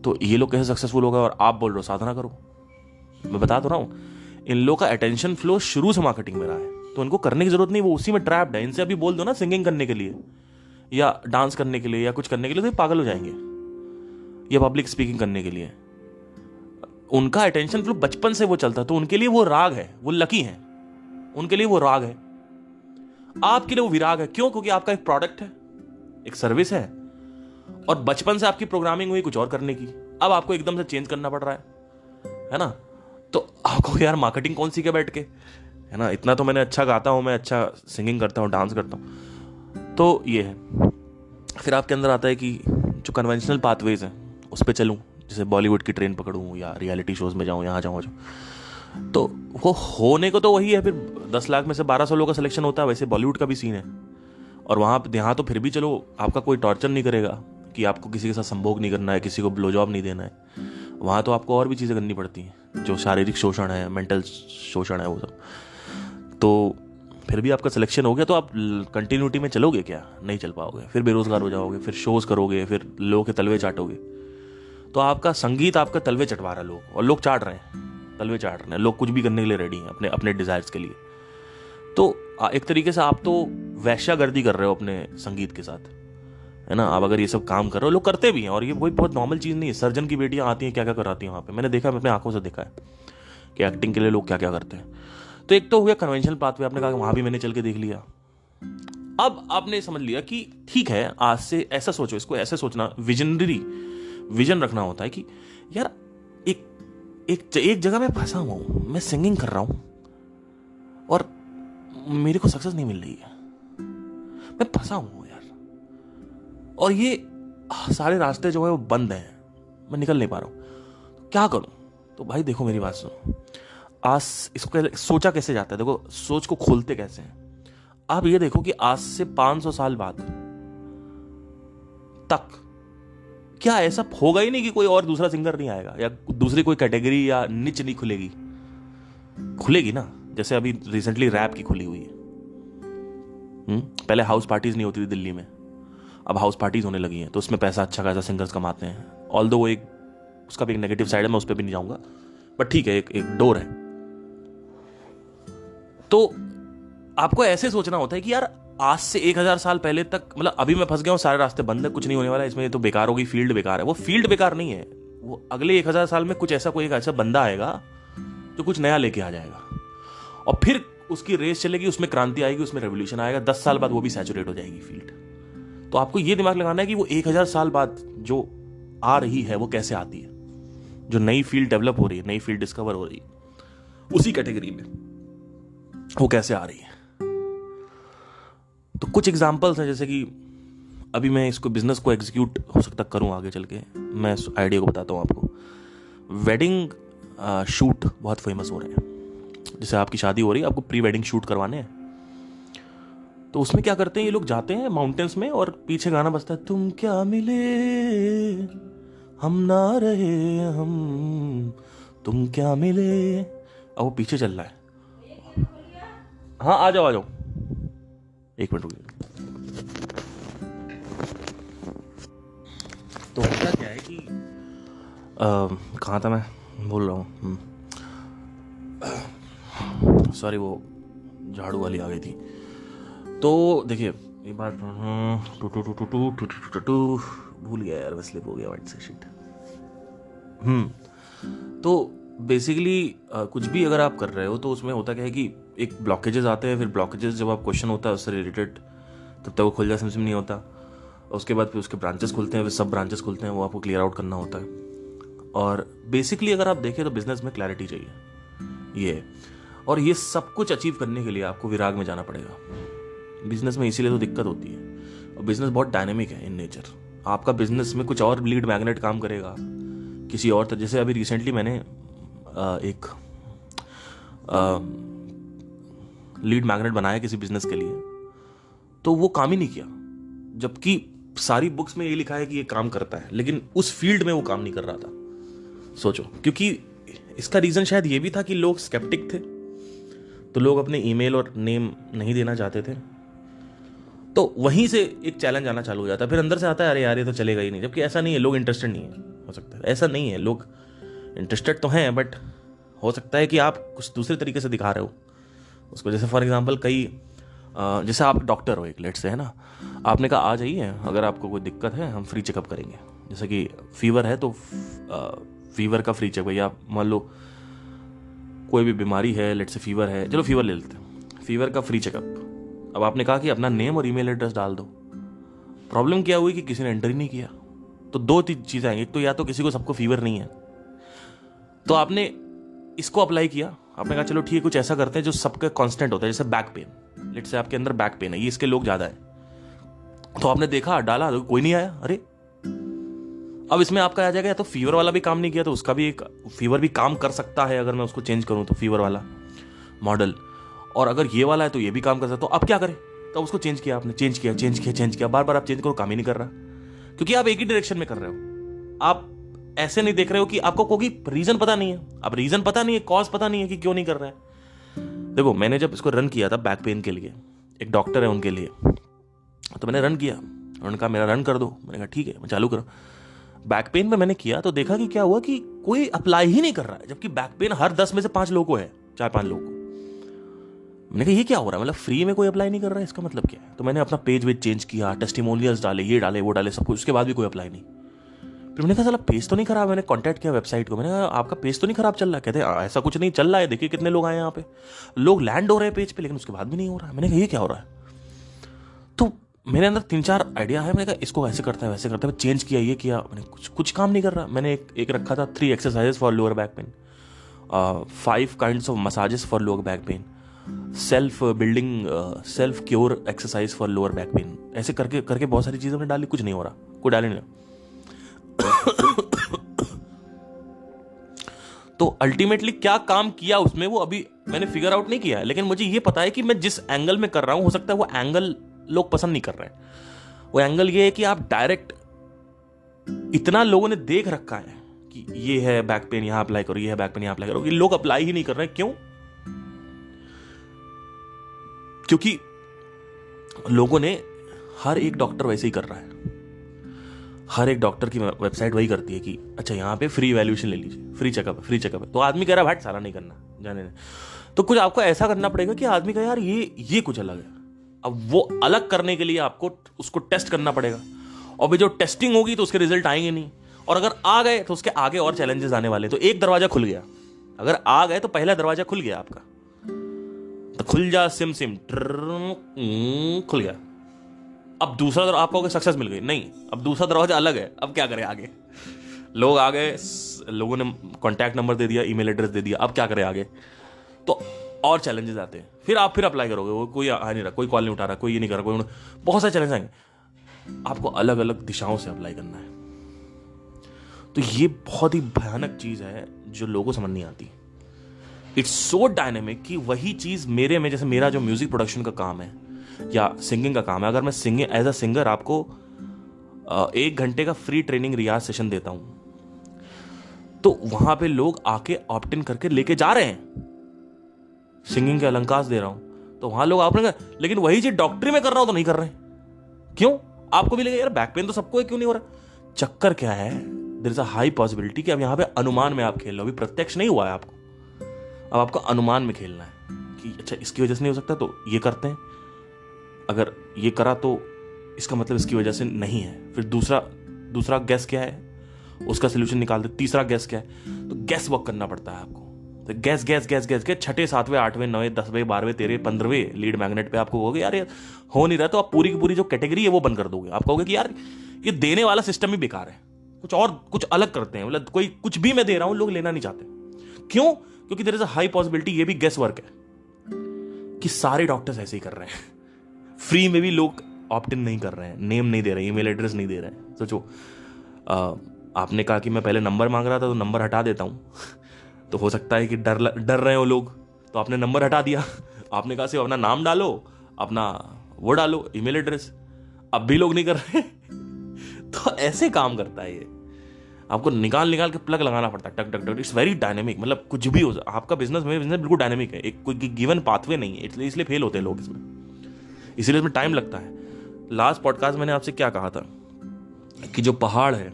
S1: तो ये लोग कैसे सक्सेसफुल हो गए और आप बोल रहे हो साधना करो? मैं बता तो रहा हूं, इन लोगों का अटेंशन फ्लो शुरू से मार्केटिंग में रहा है, तो उनको करने की जरूरत नहीं, वो उसी में ट्रैप्ड है। इनसे अभी बोल दो ना सिंगिंग करने के लिए या डांस करने के लिए या कुछ करने के लिए, तो ये पागल हो जाएंगे, या पब्लिक स्पीकिंग करने के लिए। उनका अटेंशन फ्लो बचपन से वो चलता, तो उनके लिए वो राग है, वो लकी है, उनके लिए वो राग है। आपके लिए वो विराग है। क्यों? क्योंकि आपका एक प्रोडक्ट है, एक सर्विस है, और बचपन से आपकी प्रोग्रामिंग हुई कुछ और करने की, अब आपको एकदम से चेंज करना पड़ रहा है ना। तो आपको यार मार्केटिंग कौन सीखे बैठ के, है ना। इतना तो मैंने अच्छा गाता हूं, मैं अच्छा सिंगिंग करता हूं, डांस करता हूं, तो ये है। फिर आपके अंदर आता है कि जो कन्वेंशनल पाथवेज हैं उस पर चलूं, जैसे बॉलीवुड की ट्रेन पकड़ूं या रियलिटी शोज में जाऊं, यहाँ जाऊं, तो वो होने को तो वही है। फिर 10 लाख में से 1200 लोगों का सिलेक्शन होता है, वैसे बॉलीवुड का भी सीन है। और यहाँ तो फिर भी चलो आपका कोई टॉर्चर नहीं करेगा कि आपको किसी के साथ संभोग नहीं करना है, किसी को ब्लो जॉब नहीं देना है। वहाँ तो आपको और भी चीज़ें करनी पड़ती हैं, जो शारीरिक शोषण है, मेंटल शोषण है, वो सब। तो फिर भी आपका सिलेक्शन हो गया तो आप कंटिन्यूटी में चलोगे क्या? नहीं चल पाओगे, फिर बेरोजगार हो जाओगे, फिर शोज करोगे, फिर लोगों के तलवे चाटोगे। तो आपका संगीत आपका तलवे चटवा रहा है लोग, और लोग चाट रहे हैं, तलवे चाट रहे हैं लोग, कुछ भी करने के लिए रेडी हैं अपने अपने डिजायर्स के लिए। तो एक तरीके से आप तो वैश्यागर्दी कर रहे हो अपने संगीत के साथ, है ना। आप अगर ये सब काम कर रहे हो, लोग करते भी हैं, और ये कोई बहुत नॉर्मल चीज़ नहीं है। सर्जन की बेटियां आती हैं, क्या क्या कराती हैं वहाँ पे, मैंने देखा, मैं अपने आंखों से देखा है। कि एक्टिंग के लिए लोग क्या क्या करते हैं। तो एक तो हो गया कन्वेंशनल पाथवे, आपने कहा कि वहां भी मैंने चल के देख लिया। अब आपने समझ लिया कि ठीक है, आज से ऐसा सोचो, इसको ऐसे सोचना, विजनरी विजन रखना होता है कि यार एक एक जगह में फंसा हुआ हूं, मैं सिंगिंग कर रहा हूं और मेरे को सक्सेस नहीं मिल रही है, मैं फंसा हूं यार, और ये सारे रास्ते जो है वो बंद हैं, मैं निकल नहीं पा रहा हूं, तो क्या करूं? तो भाई देखो मेरी बात सुनो, आज इसको सोचा कैसे जाता है, देखो सोच को खोलते कैसे हैं। आप ये देखो कि आज से 500 साल बाद तक क्या ऐसा होगा ही नहीं कि कोई और दूसरा सिंगर नहीं आएगा, या दूसरी कोई कैटेगरी या निच नहीं खुलेगी? खुलेगी ना, जैसे अभी रिसेंटली रैप की खुली हुई है। पहले हाउस पार्टीज नहीं होती थी दिल्ली में, अब हाउस पार्टीज होने लगी हैं, तो उसमें पैसा अच्छा खासा सिंगर्स कमाते हैं। ऑल्दो वो एक उसका भी एक नेगेटिव साइड है, मैं उस पर भी नहीं जाऊंगा, बट ठीक है, एक डोर है। तो आपको ऐसे सोचना होता है कि यार आज से 1000 साल पहले तक, मतलब अभी मैं फंस गया हूं, सारे रास्ते बंद है, कुछ नहीं होने वाला, इसमें तो बेकार होगी, फील्ड बेकार है। वो फील्ड बेकार नहीं है, वो अगले 1000 साल में कुछ ऐसा, कोई एक ऐसा बंदा आएगा जो कुछ नया लेके आ जाएगा, और फिर उसकी रेस चलेगी, उसमें क्रांति आएगी, उसमें रेवोल्यूशन आएगा, 10 साल बाद वो भी सैचुरेट हो जाएगी फील्ड। तो आपको ये दिमाग लगाना है कि वो 1000 साल बाद जो आ रही है वो कैसे आती है, जो नई फील्ड डेवलप हो रही है, नई फील्ड डिस्कवर हो रही है, उसी कैटेगरी में वो कैसे आ रही है। तो कुछ एग्जांपल्स हैं, जैसे कि अभी मैं इसको बिजनेस को एग्जीक्यूट हो सकता करूं आगे चल के, मैं इस आइडिया को बताता हूं आपको। वेडिंग शूट बहुत फेमस हो रहे हैं, जैसे आपकी शादी हो रही है, आपको प्री वेडिंग शूट करवाने हैं, तो उसमें क्या करते हैं ये लोग, जाते हैं माउंटेन्स में और पीछे गाना बजता है, तुम क्या मिले हम ना रहे हम, तुम क्या मिले, अब वो पीछे चल रहा है। हाँ आ जाओ आ जाओ, एक मिनट रुकिए। तो होता क्या है कि कहाँ था मैं, भूल रहा हूँ, सॉरी, वो झाड़ू वाली आ गई थी। तो देखिए ये बात, भूल गया यार, स्लिप हो गया, वाइट से शिट। तो बेसिकली कुछ भी अगर आप कर रहे हो तो उसमें होता क्या है कि एक ब्लॉकेजेस आते हैं, फिर ब्लॉकेजेस जब आप क्वेश्चन होता है उससे रिलेटेड, तब तक वो खुल जाए नहीं होता, और उसके बाद फिर उसके ब्रांचेस खुलते हैं, फिर सब ब्रांचेस खुलते हैं, वो आपको क्लियर आउट करना होता है। और बेसिकली अगर आप देखें तो बिजनेस में क्लैरिटी चाहिए, ये है। और ये सब कुछ अचीव करने के लिए आपको विराग में जाना पड़ेगा बिजनेस में, इसीलिए तो दिक्कत होती है। और बिजनेस बहुत डायनेमिक है इन नेचर, आपका बिजनेस में कुछ और लीड मैग्नेट काम करेगा किसी और तरह। जैसे अभी रिसेंटली मैंने एक लीड मैग्नेट बनाया किसी बिजनेस के लिए, तो वो काम ही नहीं किया, जबकि सारी बुक्स में ये लिखा है कि ये काम करता है, लेकिन उस फील्ड में वो काम नहीं कर रहा था। सोचो, क्योंकि इसका रीजन शायद ये भी था कि लोग स्केप्टिक थे, तो लोग अपने ईमेल और नेम नहीं देना चाहते थे, तो वहीं से एक चैलेंज आना चालू हो जाता है। फिर अंदर से आता है अरे यार ये तो चलेगा ही नहीं, जबकि ऐसा नहीं है, लोग इंटरेस्टेड नहीं है, हो सकता है ऐसा नहीं है, लोग इंटरेस्टेड तो हैं, बट हो सकता है कि आप कुछ दूसरे तरीके से दिखा रहे हो उसको। जैसे फॉर एग्जांपल कई जैसे आप डॉक्टर हो एक, लेट से है ना, आपने कहा आ जाइए, अगर आपको कोई दिक्कत है हम फ्री चेकअप करेंगे। जैसे कि फीवर है तो फीवर का फ्री चेकअप, या मान लो कोई भी बीमारी है, लेट से फीवर है, चलो फीवर ले लेते हैं, फीवर का फ्री चेकअप। अब आपने कहा कि अपना नेम और ईमेल एड्रेस डाल दो, प्रॉब्लम क्या हुई कि किसी ने एंटर ही नहीं किया, तो दो तीन चीजें आएंगी, एक तो या तो किसी को सबको फीवर नहीं है, तो आपने इसको अप्लाई किया, आपने कहा चलो ठीक है कुछ ऐसा करते हैं जो सबका कांस्टेंट होता है, जैसे बैक पेन, लेट से आपके अंदर बैक पेन है, ये इसके लोग ज्यादा है, तो आपने देखा डाला तो कोई नहीं आया, अरे अब इसमें आपका आ जाएगा, या तो फीवर वाला भी काम नहीं किया तो उसका भी एक फीवर भी काम कर सकता है अगर मैं उसको चेंज करूं तो, फीवर वाला मॉडल, और अगर ये वाला है तो ये भी काम कर सकता, तो अब क्या करें, तो उसको चेंज किया आपने, चेंज किया, बार बार आप चेंज करो, काम ही नहीं कर रहा, क्योंकि आप एक ही डायरेक्शन में कर रहे हो, आप ऐसे नहीं देख रहे हो कि आपको कोई रीजन पता नहीं है, अब रीजन पता नहीं है, कॉज पता नहीं है कि क्यों नहीं कर रहा है। देखो मैंने जब इसको रन किया था बैक पेन के लिए, एक डॉक्टर है उनके लिए, तो मैंने रन किया, उन्होंने कहा मेरा रन कर दो, मैंने कहा ठीक है मैं चालू करो। बैक पेन में मैंने किया तो देखा कि क्या हुआ कि कोई अप्लाई ही नहीं कर रहा है, जबकि बैक पेन हर 10 में से 5 लोगों को है, 4-5 लोगों को। मैंने कहा ये क्या हो रहा है, मतलब फ्री में कोई अप्लाई नहीं कर रहा है, इसका मतलब क्या है। तो मैंने अपना पेज वेज चेंज किया, टेस्टिमोनियल्स डाले, ये डाले वो डाले सब कुछ, उसके बाद भी कोई अप्लाई नहीं। फिर मैंने कहा साला पेज तो नहीं खराब, मैंने कांटेक्ट किया वेबसाइट को, मैंने कहा आपका पेज तो नहीं खराब चल रहा? कहते ऐसा कुछ नहीं चल रहा है, देखिए कितने लोग आए यहाँ पे, लोग लैंड हो रहे हैं पेज पे, लेकिन उसके बाद भी नहीं हो रहा है। मैंने कहा ये क्या हो रहा है? तो मेरे अंदर 3-4 आइडिया है, मैंने कहा इसको ऐसे करता है वैसे करता है, चेंज किया ये किया, मैंने कुछ काम नहीं कर रहा। मैंने एक रखा था 3 exercises for lower back pain, 5 kinds of massages for lower back pain, self building self cure exercise for lower back pain, ऐसे करके करके बहुत सारी चीज़ें मैंने डाली, कुछ नहीं हो रहा, कोई डाले नहीं। तो अल्टीमेटली क्या काम किया उसमें वो अभी मैंने फिगर आउट नहीं किया है, लेकिन मुझे ये पता है कि मैं जिस एंगल में कर रहा हूं, हो सकता है वो एंगल लोग पसंद नहीं कर रहे हैं। वो एंगल ये है कि आप डायरेक्ट, इतना लोगों ने देख रखा है कि ये है बैक पेन यहां अप्लाई करो, ये है बैक पेन यहां अप्लाई करो, ये लोग अप्लाई ही नहीं कर रहे हैं। क्यों? क्योंकि लोगों ने, हर एक डॉक्टर वैसे ही कर रहा है, हर एक डॉक्टर की वेबसाइट वही करती है कि अच्छा यहाँ पे फ्री इवैल्यूएशन ले लीजिए, फ्री चेकअप है, फ्री चेकअप है। तो आदमी कह रहा है भाई सारा नहीं करना, जाने नहीं। तो कुछ आपको ऐसा करना पड़ेगा कि आदमी का यार ये कुछ अलग है। अब वो अलग करने के लिए आपको उसको टेस्ट करना पड़ेगा, और भी जो टेस्टिंग होगी तो उसके रिजल्ट आएंगे नहीं, और अगर आ गए तो उसके आगे और चैलेंजेस आने वाले। तो एक दरवाजा खुल गया, अगर आ गए तो पहला दरवाजा खुल गया आपका, तो खुल जा सिम सिम खुल गया। अब दूसरा दरवाजा, आपको सक्सेस मिल गई, नहीं अब दूसरा दरवाजा अलग है, अब क्या करें आगे? लोग आ गए, लोगों ने कॉन्टैक्ट नंबर दे दिया, ईमेल एड्रेस दे दिया, अब क्या करें आगे? तो और चैलेंजेस आते हैं, फिर आप फिर अप्लाई करोगे, वो कोई आ नहीं रहा, कोई कॉल नहीं उठा रहा, कोई ये नहीं कर रहा, कोई, बहुत सारे चैलेंज आएंगे। आपको अलग अलग दिशाओं से अप्लाई करना है। तो ये बहुत ही भयानक चीज है जो लोगों को समझ नहीं आती। इट्स सो डायनेमिक कि वही चीज मेरे में, जैसे मेरा जो म्यूजिक प्रोडक्शन का काम है या सिंगिंग का काम है, अगर मैं सिंगिंग एज अ सिंगर आपको 1 घंटे का फ्री ट्रेनिंग रियाज सेशन देता हूं, तो वहां पे लोग आके ऑप्ट इन करके लेके जा रहे हैं। सिंगिंग के अलंकार दे रहा हूं तो वहां लोग ऑप्ट इन, लेकिन वही चीज डॉक्टरी में कर रहा हूं तो नहीं कर रहे हैं। क्यों? आपको भी लगे यार बैक पेन तो सबको है, क्यों नहीं हो रहा? चक्कर क्या है, there is a high possibility कि अब यहां पे अनुमान में आप खेल लो, अभी प्रत्यक्ष नहीं हुआ है आपको, अब आपको अनुमान में खेलना है कि अच्छा इसकी वजह से नहीं हो सकता तो ये करते हैं, अगर ये करा तो इसका मतलब इसकी वजह से नहीं है। फिर दूसरा गैस क्या है, उसका सोल्यूशन निकालते। तीसरा गैस क्या है, तो गैस वर्क करना पड़ता है आपको। तो गैस गैस गैस गैस के 6, 7, 8, 9, 10, 12, 13, 15वें लीड मैग्नेट पे आपको होगे यार ये हो नहीं रहा, तो आप पूरी की पूरी जो कैटेगरी है वो बंद कर दोगे। आप कहोगे कि यार ये देने वाला सिस्टम ही बेकार है, कुछ अलग करते हैं, मतलब कोई कुछ भी मैं दे रहा हूं लोग लेना नहीं चाहते। क्यों? क्योंकि there is a high possibility, ये भी गैस वर्क है कि सारे डॉक्टर्स ऐसे ही कर रहे हैं। फ्री में भी लोग ऑप्ट इन नहीं कर रहे हैं, नेम नहीं दे रहे, ईमेल एड्रेस नहीं दे रहे हैं। सोचो, आपने कहा कि मैं पहले नंबर मांग रहा था तो नंबर हटा देता हूं तो हो सकता है कि डर रहे हो लोग, तो आपने नंबर हटा दिया। आपने कहा सिर्फ अपना नाम डालो, अपना वो डालो, ईमेल एड्रेस, अब भी लोग नहीं कर रहे। तो ऐसे काम करता है ये, आपको निकाल के प्लग लगाना पड़ता है, टक टक टक। इट्स वेरी डायनेमिक, मतलब कुछ भी हो, आपका बिजनेस, मेरा बिजनेस बिल्कुल डायनेमिक है, एक कोई गिवन पाथवे नहीं है, इसलिए फेल होते हैं लोग इसमें, इसीलिए इसमें टाइम लगता है। लास्ट पॉडकास्ट मैंने आपसे क्या कहा था कि जो पहाड़ है,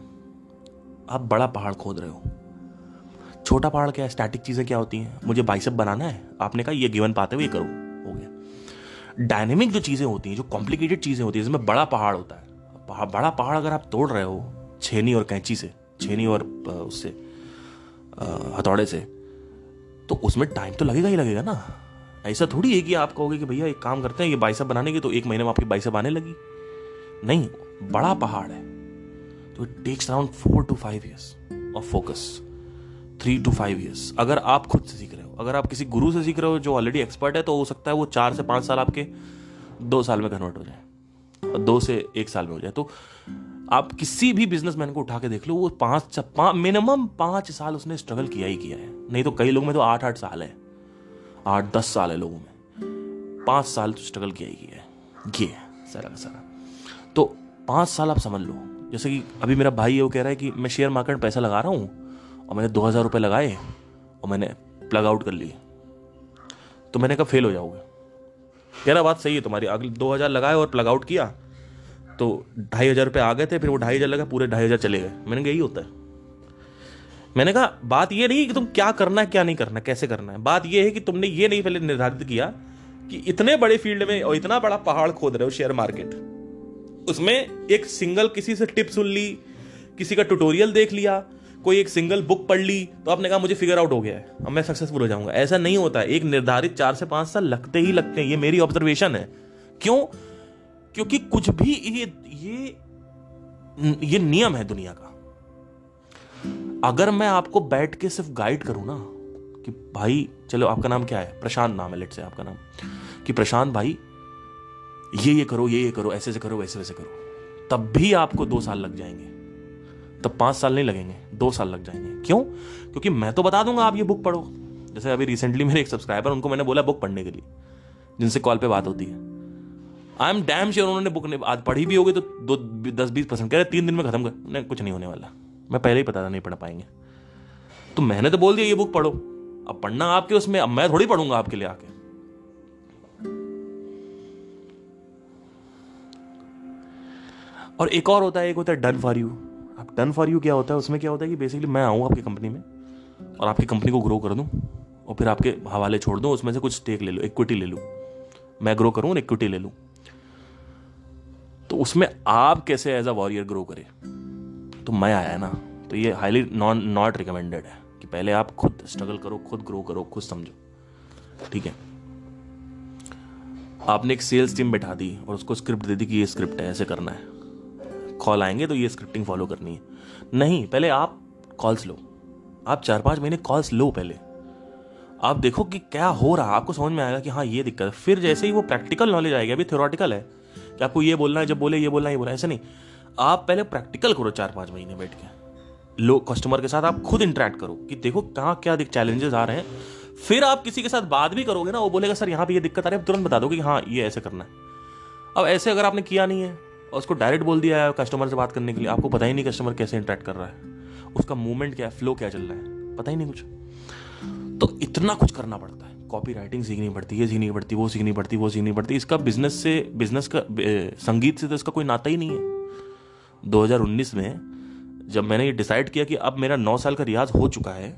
S1: आप बड़ा पहाड़ खोद रहे हो, छोटा पहाड़ क्या है, स्टैटिक चीजें क्या होती हैं, मुझे बाइसेप बनाना है, आपने कहा ये गिवन पाथवे ये करो, हो गया। डायनेमिक जो चीजें होती हैं, जो कॉम्प्लिकेटेड चीजें होती हैं, जिसमें बड़ा पहाड़ होता है, बड़ा पहाड़ अगर आप तोड़ रहे हो छेनी और कैंची से, छेनी और उससे हथौड़े से, तो उसमें टाइम तो लगेगा ही लगेगा ना। ऐसा थोड़ी है कि आप कहोगे कि भैया एक काम करते हैं, ये बाइसेप बनाने की तो 1 महीने में आपकी बाइसेप आने लगी, नहीं, बड़ा पहाड़ है तो it takes around 4 to 5 years of focus, 3 to 5 years। अगर आप खुद से सीख रहे हो, अगर आप किसी गुरु से सीख रहे हो जो ऑलरेडी एक्सपर्ट है, तो हो सकता है वो 4 से 5 साल आपके 2 साल में कन्वर्ट हो जाए, और 2 से 1 साल में हो जाए। तो आप किसी भी बिजनेसमैन को उठा के देख लो, वो मिनिमम 5 साल उसने स्ट्रगल किया ही किया है, नहीं तो कई लोग में तो 8-8 साल है, 8-10 साल है लोगों में, 5 साल तो स्ट्रगल किया ही किया है, ये सारा का सारा। तो 5 साल आप समझ लो, जैसे कि अभी मेरा भाई है, वो कह रहा है कि मैं शेयर मार्केट में पैसा लगा रहा हूँ और मैंने 2000 रुपये लगाए और मैंने प्लग आउट कर लिए, तो मैंने कहा फेल हो जाओगे। कह रहा बात सही है तुम्हारी, अगले 2000 लगाए और प्लग आउट किया तो 2500 रुपये आ गए थे, फिर वो 2500 लगा, पूरे 2500 चले गए। मैंने कहा यही होता है। मैंने कहा बात ये नहीं कि तुम क्या करना है क्या नहीं करना है, कैसे करना है, बात ये है कि तुमने ये नहीं पहले निर्धारित किया कि इतने बड़े फील्ड में और इतना बड़ा पहाड़ खोद रहे हो शेयर मार्केट, उसमें एक सिंगल किसी से टिप सुन ली किसी का ट्यूटोरियल देख लिया, कोई एक सिंगल बुक पढ़ ली, तो आपने कहा मुझे फिगर आउट हो गया है, अब मैं सक्सेसफुल हो जाऊंगा। ऐसा नहीं होता है। एक निर्धारित 4 से 5 साल लगते ही लगते हैं। ये मेरी ऑब्जर्वेशन है। क्यों? क्योंकि कुछ भी ये नियम है दुनिया का। अगर मैं आपको बैठ के सिर्फ गाइड करूं ना कि भाई चलो, आपका नाम क्या है? प्रशांत नाम है, लेट से आपका नाम, कि प्रशांत भाई ये करो, ये करो, ऐसे से करो, वैसे वैसे करो, तब भी आपको 2 साल लग जाएंगे। तब 5 साल नहीं लगेंगे, 2 साल लग जाएंगे। क्यों? क्योंकि मैं तो बता दूंगा आप ये बुक पढ़ो। जैसे अभी रिसेंटली मेरे एक सब्सक्राइबर, उनको मैंने बोला बुक पढ़ने के लिए, जिनसे कॉल पे बात होती है। आई एम डैम श्योर उन्होंने बुक आज पढ़ी भी होगी तो 10-20% कह रहे 3 दिन में खत्म कर। कुछ नहीं होने वाला, मैं पहले ही पता था नहीं पढ़ पाएंगे। तो मैंने तो बोल दिया ये बुक पढ़ो। अब पढ़ना आपके उसमें, अब मैं थोड़ी पढ़ूंगा आपके लिए आके। और एक और होता है, एक होता है डन फॉर यू। अब डन फॉर यू क्या होता है? उसमें क्या होता है कि बेसिकली मैं आऊँ आपकी कंपनी में और आपकी कंपनी को ग्रो कर दूं और फिर आपके हवाले छोड़ दूं, उसमें से कुछ स्टेक ले लो, इक्विटी ले लूं, मैं ग्रो करूं और इक्विटी ले लूं। तो उसमें आप कैसे एज अ वॉरियर ग्रो करें? तो मैं आया है ना, तो ये हाईली नॉट रिकमेंडेड है कि पहले आप खुद स्ट्रगल करो, खुद ग्रो करो, खुद समझो। ठीक है, आपने एक सेल्स टीम बैठा दी और उसको स्क्रिप्ट दे दी कि ये स्क्रिप्ट है, ऐसे करना है, कॉल आएंगे तो ये स्क्रिप्टिंग फॉलो करनी है। नहीं, पहले आप कॉल्स लो, आप 4-5 महीने कॉल्स लो, पहले आप देखो कि क्या हो रहा है, आपको समझ में आएगा कि हाँ ये दिक्कत है। फिर जैसे ही वो प्रैक्टिकल नॉलेज आएगी, अभी थ्योरेटिकल है कि आपको ये बोलना है, जब बोले ये बोलना है, ये बोलना है, ऐसा नहीं। आप पहले प्रैक्टिकल करो 4-5 महीने बैठ के, लो कस्टमर के साथ आप खुद इंटरेक्ट करो कि देखो कहाँ क्या चैलेंजेस आ रहे हैं। फिर आप किसी के साथ बात भी करोगे ना, वो बोलेगा सर यहाँ पे ये दिक्कत आ रही है, तुरंत बता दोगे कि हाँ ये ऐसे करना है। अब ऐसे अगर आपने किया नहीं है और उसको डायरेक्ट बोल दिया है कस्टमर से बात करने के लिए, आपको पता ही नहीं कस्टमर कैसे इंटरेक्ट कर रहा है, उसका मूवमेंट क्या है, फ्लो क्या चल रहा है, पता ही नहीं कुछ। तो इतना कुछ करना पड़ता है, कॉपी राइटिंग सीखनी पड़ती है, ये सीखनी पड़ती, वो सीखनी पड़ती, वो सीखनी पड़ती। इसका बिजनेस का संगीत से तो इसका कोई नाता ही नहीं है। 2019 में जब मैंने ये डिसाइड किया कि अब मेरा 9 साल का रियाज हो चुका है,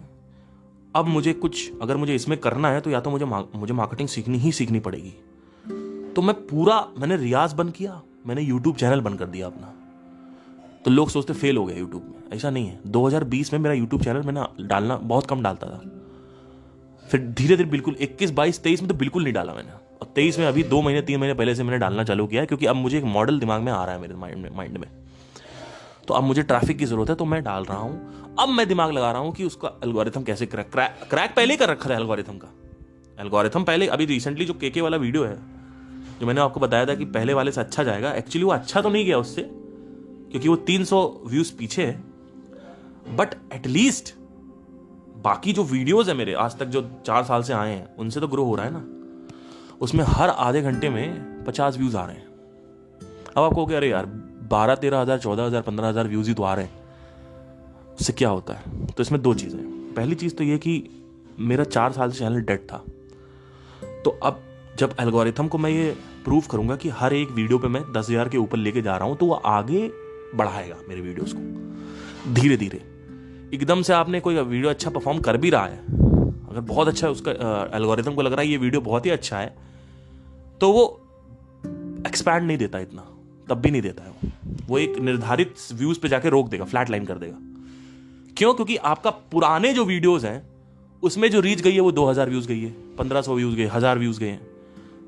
S1: अब मुझे कुछ अगर मुझे इसमें करना है तो या तो मुझे मार्केटिंग सीखनी पड़ेगी। तो मैंने रियाज बंद किया, मैंने यूट्यूब चैनल बंद कर दिया अपना। तो लोग सोचते फेल हो गया यूट्यूब में, ऐसा नहीं है। 2020 में मेरा यूट्यूब चैनल मैंने डालना बहुत कम डालता था, फिर धीरे धीरे बिल्कुल 21, 22, 23 में तो बिल्कुल नहीं डाला मैंने, और 23 में अभी 2 महीने 3 महीने पहले से मैंने डालना चालू किया है, क्योंकि अब मुझे एक मॉडल दिमाग में आ रहा है, मेरे माइंड में। तो अब मुझे ट्रैफिक की जरूरत है, तो मैं डाल रहा हूं। अब मैं दिमाग लगा रहा हूं कि उसका एल्गोरिथम कैसे क्रैक पहले ही कर रखा था एल्गोरिथम का। एल्गोरिथम पहले, अभी रिसेंटली जो केके वाला वीडियो है जो मैंने आपको बताया था कि पहले वाले से अच्छा जाएगा, एक्चुअली वो अच्छा तो नहीं गया उससे, क्योंकि वो 300 व्यूज पीछे है। बट एटलीस्ट बाकी जो वीडियोस है मेरे आज तक जो 4 साल से आए हैं, उनसे तो ग्रो हो रहा है ना। उसमें हर आधे घंटे में 50 व्यूज आ रहे हैं। अब आपको कह रहे यार 12-13 हजार, 14 हजार, 15 हजार व्यूज ही तो आ रहे हैं, उससे क्या होता है? तो इसमें 2 चीजें। पहली चीज तो ये कि मेरा 4 साल से चैनल डेड था, तो अब जब एल्गोरिथम को मैं ये प्रूव करूंगा कि हर एक वीडियो पे मैं 10,000 के ऊपर लेके जा रहा हूं, तो वो आगे बढ़ाएगा मेरे वीडियोस को धीरे धीरे। एकदम से आपने कोई वीडियो अच्छा परफॉर्म कर भी रहा है, अगर बहुत अच्छा है, उसका एल्गोरिथम को लग रहा है ये वीडियो बहुत ही अच्छा है, तो वो एक्सपैंड नहीं देता इतना, तब भी नहीं देता है वो एक निर्धारित व्यूज पे जाके रोक देगा, फ्लैट लाइन कर देगा। क्यों? क्योंकि आपका पुराने जो वीडियोस हैं उसमें जो रीच गई है वो 2000 व्यूज गई है, 1500 व्यूज गए, 1000 व्यूज गए हैं।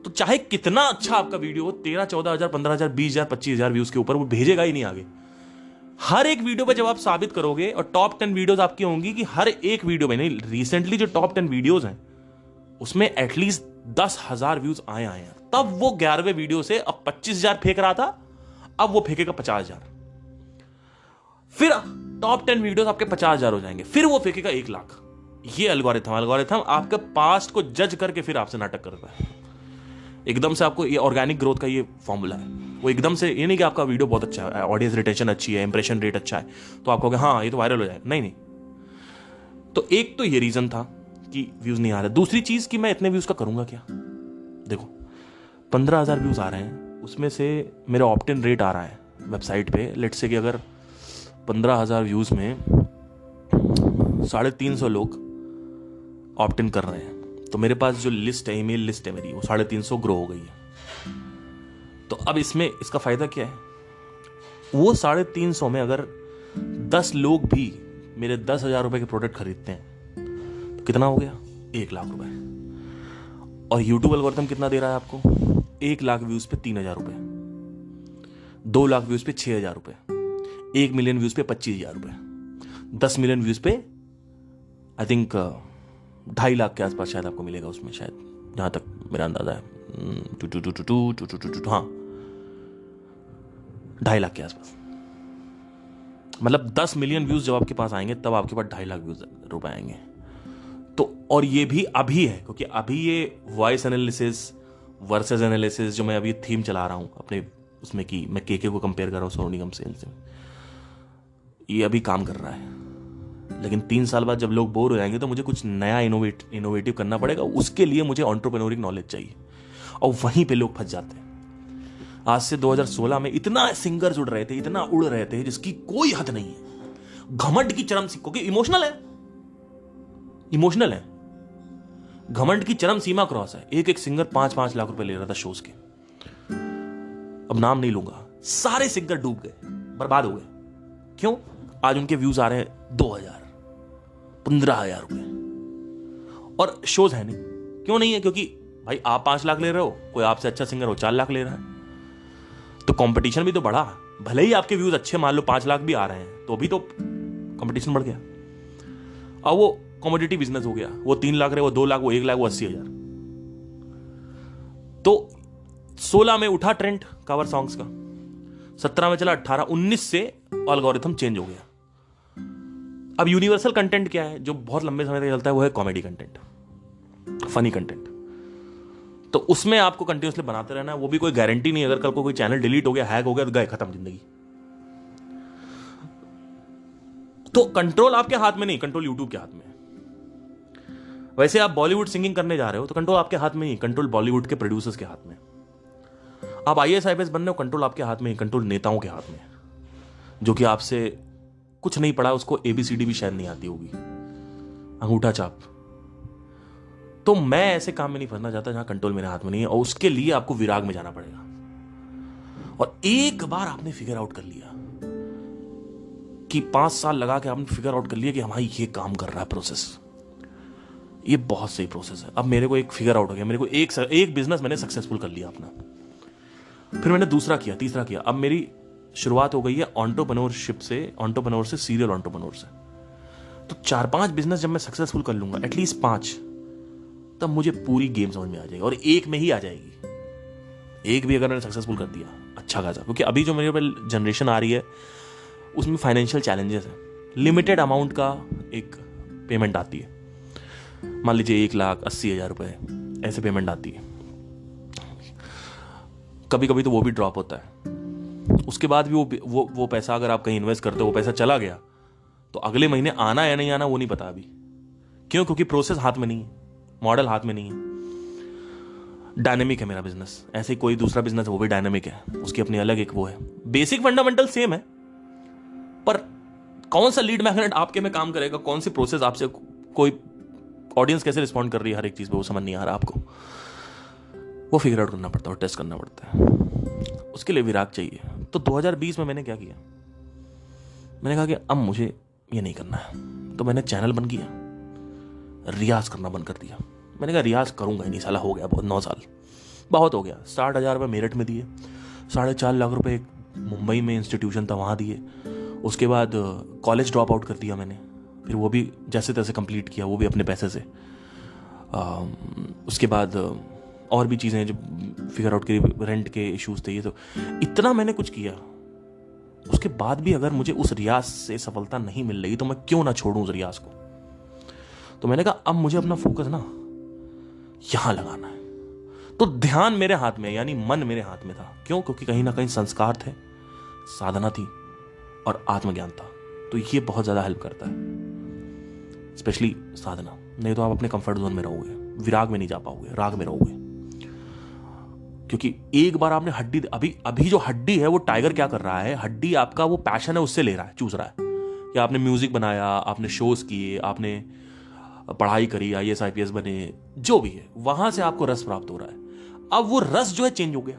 S1: तो चाहे कितना अच्छा आपका वीडियो हो, 13-14 हजार, 15 हजार, 20 हजार, 25 हजार व्यूज के ऊपर, वो भेजेगा ही नहीं आगे। हर एक वीडियो पे जब आप साबित करोगे, और टॉप 10 वीडियोस आपकी होंगी कि हर एक वीडियो में, नहीं रिसेंटली जो टॉप 10 वीडियोस हैं उसमें एटलीस्ट 10,000 व्यूज आए हैं, तब वो 11वें वीडियो से अब 25,000 फेंक रहा था, अब वो फेंकेगा 50,000। फिर टॉप 10 वीडियोस आपके 50,000 हो जाएंगे, फिर वो फेंकेगा 1,00,000। ये एल्गोरिथम आपके पास्ट को जज करके फिर आपसे नाटक करता है। एकदम से आपको ये ऑर्गेनिक ग्रोथ का ये फॉर्मूला है, वो एकदम से ये नहीं कि आपका वीडियो बहुत अच्छा है, ऑडियंस रिटेंशन अच्छी है, इंप्रेशन रेट अच्छा है, तो आप कहोगे हाँ ये तो वायरल हो जाएगा। नहीं। तो एक तो ये रीजन था कि व्यूज नहीं आ रहे। दूसरी चीज कि मैं इतने व्यूज का करूंगा क्या? देखो 15,000 व्यूज आ रहे हैं, उसमें से मेरा ऑप्ट इन रेट आ रहा है वेबसाइट पे, लेट्स से कि अगर 15,000 व्यूज में 350 लोग ऑप्ट इन कर रहे हैं, तो मेरे पास जो लिस्ट है, ईमेल लिस्ट है मेरी, वो 350 ग्रो हो गई है। तो अब इसमें इसका फायदा क्या है? वो 350 में अगर 10 लोग भी मेरे 10,000 रुपए के प्रोडक्ट खरीदते हैं तो कितना हो गया? 1 लाख रुपए। और यूट्यूब एल्गोरिथम कितना दे रहा है आपको? 1 लाख व्यूज पे 3,000 रुपए, 2 लाख व्यूज पे 6,000 रुपए, 1 मिलियन व्यूज पे 25,000 रुपए, 10 मिलियन व्यूज पे आई थिंक 2.5 लाख के आसपास शायद आपको मिलेगा उसमें, शायद जहां तक मेरा अंदाजा है। हाँ, 2.5 लाख के आसपास। मतलब 10 मिलियन व्यूज जब आपके पास आएंगे तब आपके पास 2.5 लाख व्यूज रुपए आएंगे। तो और ये भी अभी है, क्योंकि अभी ये वॉइस एनालिसिस वर्सेस एनालिसिस जो मैं अभी थीम चला रहा हूं अपने उसमें कि मैं केके को कंपेयर कर रहा हूं सोनू निगम से, ये अभी काम कर रहा है। लेकिन 3 साल बाद जब लोग बोर हो जाएंगे तो मुझे कुछ नया इनोवेटिव करना पड़ेगा। उसके लिए मुझे एंटरप्रेन्योरिक नॉलेज चाहिए, और वहीं पे लोग फंस जाते हैं। आज से 2016 में इतना सिंगर जुड़ रहे थे, इतना उड़ रहे थे जिसकी कोई हद नहीं है। घमंड की चरम सीमा, क्योंकि इमोशनल है, घमंड की चरम सीमा क्रॉस है। एक सिंगर 5-5 लाख रुपए ले रहा था शोज के। अब नाम नहीं लूंगा, सारे सिंगर डूब गए, बर्बाद हो गए। क्यों? आज उनके व्यूज आ रहे हैं 2,000, 15,000 रुपए, और शोज है नहीं। क्यों नहीं है? क्योंकि भाई आप 5 लाख ले रहे हो, कोई आपसे अच्छा सिंगर हो 4 लाख ले रहा है, तो कंपटीशन भी तो बढ़ा। भले ही आपके व्यूज अच्छे, मान लो 5 लाख भी आ रहे हैं, तो भी तो कंपटीशन बढ़ गया। अब वो कमोडिटी बिजनेस हो गया। वो 3 लाख रहे, वो 2 लाख, वो 1 लाख, वो 80,000। तो 16 में उठा ट्रेंड कवर सॉन्ग्स का, 17 में चला, 18, 19 से एल्गोरिथम चेंज हो गया। अब यूनिवर्सल कंटेंट क्या है जो बहुत लंबे समय तक चलता है? वो है कॉमेडी कंटेंट, फनी कंटेंट। तो उसमें आपको कंटिन्यूसली बनाते रहना है। वो भी कोई गारंटी नहीं, अगर कल को कोई चैनल डिलीट हो गया, हैक हो गया, तो गए खत्म जिंदगी। तो कंट्रोल आपके हाथ में नहीं, कंट्रोल यूट्यूब के हाथ में है। वैसे आप बॉलीवुड सिंगिंग करने जा रहे हो तो कंट्रोल आपके हाथ में नहीं, कंट्रोल बॉलीवुड के प्रोड्यूसर्स के हाथ में। आप IAS IPS बन रहे हो, कंट्रोल आपके हाथ में ही, कंट्रोल नेताओं के हाथ में, जो कि आपसे कुछ नहीं पढ़ा, उसको ABCD भी शायद नहीं आती होगी, अंगूठा छाप। तो मैं ऐसे काम में नहीं फंसना चाहता जहां कंट्रोल मेरे हाथ में नहीं है, और उसके लिए आपको विराग में जाना पड़ेगा। और एक बार आपने फिगर आउट कर लिया कि 5 साल लगा के आपने फिगर आउट कर लिया कि हमारी ये काम कर रहा है प्रोसेस, ये बहुत सही प्रोसेस है। अब मेरे को एक फिगर आउट हो गया, मेरे को एक बिजनेस मैंने सक्सेसफुल कर लिया अपना, फिर मैंने दूसरा किया, तीसरा किया। अब मेरी शुरुआत हो गई है एंटरप्रेन्योरशिप से, एंटरप्रेन्योर से सीरियल एंटरप्रेन्योर से। तो 4-5 बिजनेस जब मैं सक्सेसफुल कर लूंगा, एटलीस्ट 5, तब मुझे पूरी गेम समझ में आ जाएगी, और एक में ही आ जाएगी। एक भी अगर मैंने सक्सेसफुल कर दिया अच्छा खासा, क्योंकि अभी जो मेरे पे जनरेशन आ रही है उसमें फाइनेंशियल चैलेंजेस है। लिमिटेड अमाउंट का एक पेमेंट आती है, मान लीजिए 1,80,000 रुपए ऐसे पेमेंट आती है। कभी कभी तो वो भी ड्रॉप होता है। उसके बाद भी वो पैसा अगर आप कहीं इन्वेस्ट करते हो, वो पैसा चला गया, तो अगले महीने आना या नहीं आना वो नहीं पता अभी। क्यों? क्योंकि प्रोसेस हाथ में नहीं है, मॉडल हाथ में नहीं है। डायनेमिक है मेरा बिजनेस, ऐसे कोई दूसरा बिजनेस है वो भी डायनेमिक है, उसकी अपनी अलग एक वो है। बेसिक फंडामेंटल सेम है, पर कौन सा लीड मैग्नेट आपके में काम करेगा, कौन सी प्रोसेस आपसे, कोई ऑडियंस कैसे रिस्पॉन्ड कर रही है हर एक चीज पे, वो समझ नहीं आ रहा आपको। वो फिगर आउट करना पड़ता है, टेस्ट करना पड़ता है, उसके लिए विराग चाहिए। तो 2020 में मैंने क्या किया, मैंने कहा कि अब मुझे ये नहीं करना है, तो मैंने चैनल बंद किया, रियाज करना बंद कर दिया। मैंने कहा रियाज करूंगा ही नहीं, साला हो गया बहुत, 9 साल बहुत हो गया। 60,000 रुपये मेरठ में दिए, 4.5 लाख रुपए मुंबई में इंस्टीट्यूशन था वहाँ दिए। उसके बाद कॉलेज ड्रॉप आउट कर दिया मैंने, फिर वो भी जैसे तैसे कंप्लीट किया, वो भी अपने पैसे से। उसके बाद और भी चीज़ें जो फिगर आउट करी, रेंट के इश्यूज थे, ये तो इतना मैंने कुछ किया। उसके बाद भी अगर मुझे उस रियाज से सफलता नहीं मिल रही तो मैं क्यों ना छोड़ूं उस रियाज को। तो मैंने कहा अब मुझे अपना फोकस ना यहां लगाना है। तो ध्यान मेरे हाथ में, यानी मन मेरे हाथ में था। क्यों? क्योंकि कहीं ना कहीं संस्कार थे, साधना थी और आत्मज्ञान था। तो ये बहुत ज्यादा हेल्प करता है, स्पेशली साधना। नहीं तो आप अपने कंफर्ट जोन में रहोगे, विराग में नहीं जा पाओगे, राग में रहोगे। क्योंकि एक बार आपने हड्डी, अभी जो हड्डी है वो टाइगर क्या कर रहा है, हड्डी आपका वो पैशन है उससे ले रहा है, चूस रहा है। कि आपने म्यूजिक बनाया, आपने शोज किए, आपने पढ़ाई करी, IAS IPS बने, जो भी है, वहां से आपको रस प्राप्त हो रहा है। अब वो रस जो है चेंज हो गया।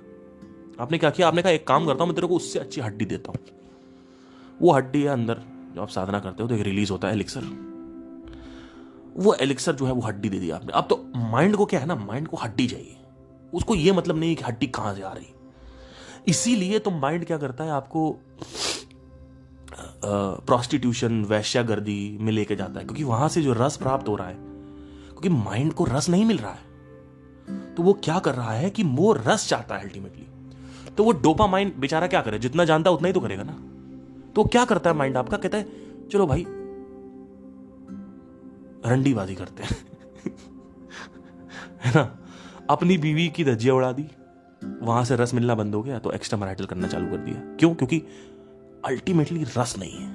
S1: आपने क्या किया, आपने कहा एक काम करता हूं, मैं तेरे को उससे अच्छी हड्डी देता हूं। वो हड्डी है अंदर, जो आप साधना करते हो तो एक रिलीज होता है एलिक्सर, वो एलिक्सर जो है वो हड्डी दे दिया आपने। अब तो माइंड को क्या है ना, माइंड को हड्डी चाहिए, उसको ये मतलब नहीं कि हड्डी कहां से आ रही। इसीलिए तो माइंड क्या करता है, आपको प्रोस्टिट्यूशन, वैश्यागर्दी में लेके जाता है, क्योंकि वहां से जो रस प्राप्त हो रहा है, क्योंकि माइंड को रस नहीं मिल रहा है, तो वो क्या कर रहा है कि वो रस चाहता है अल्टीमेटली। तो वो डोपामाइन बेचारा क्या करे, जितना जानता है उतना ही तो करेगा ना। तो क्या करता है माइंड आपका, कहता है चलो भाई रंडीबाजी करते हैं है ना, अपनी बीवी की धज्जियां उड़ा दी, वहां से रस मिलना बंद हो गया, तो एक्स्ट्रा मैरिटल करना चालू कर दिया। क्यों? क्योंकि अल्टीमेटली रस नहीं है।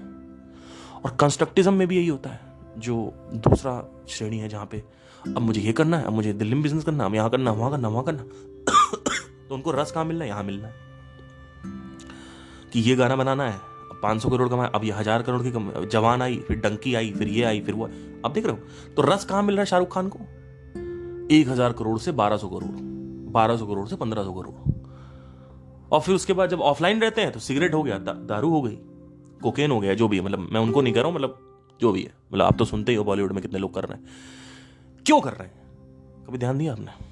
S1: और कंस्ट्रक्टिज्म में भी यही होता है, जो दूसरा श्रेणी है, जहां पे अब मुझे ये करना है, अब मुझे दिल्ली में बिजनेस करना, अब यहां करना, वहां करना, वहां करना तो उनको रस कहां मिलना है, यहां मिलना है कि ये गाना बनाना है, अब 500 करोड़ कमाए, अब ये 1000 करोड़ की जवान आई, फिर डंकी आई, फिर ये आई, फिर वो। अब देख रहे हो तो रस कहां मिल रहा है शाहरुख खान को, 1000 करोड़ से 1200 करोड़, 1200 करोड़ से 1500 करोड़। और फिर उसके बाद जब ऑफलाइन रहते हैं तो सिगरेट हो गया, दारू हो गई, कोकेन हो गया, जो भी है, मतलब मैं उनको नहीं कह रहा हूं, मतलब जो भी है, मतलब आप तो सुनते ही हो बॉलीवुड में कितने लोग कर रहे हैं। क्यों कर रहे हैं? कभी ध्यान दिया आपने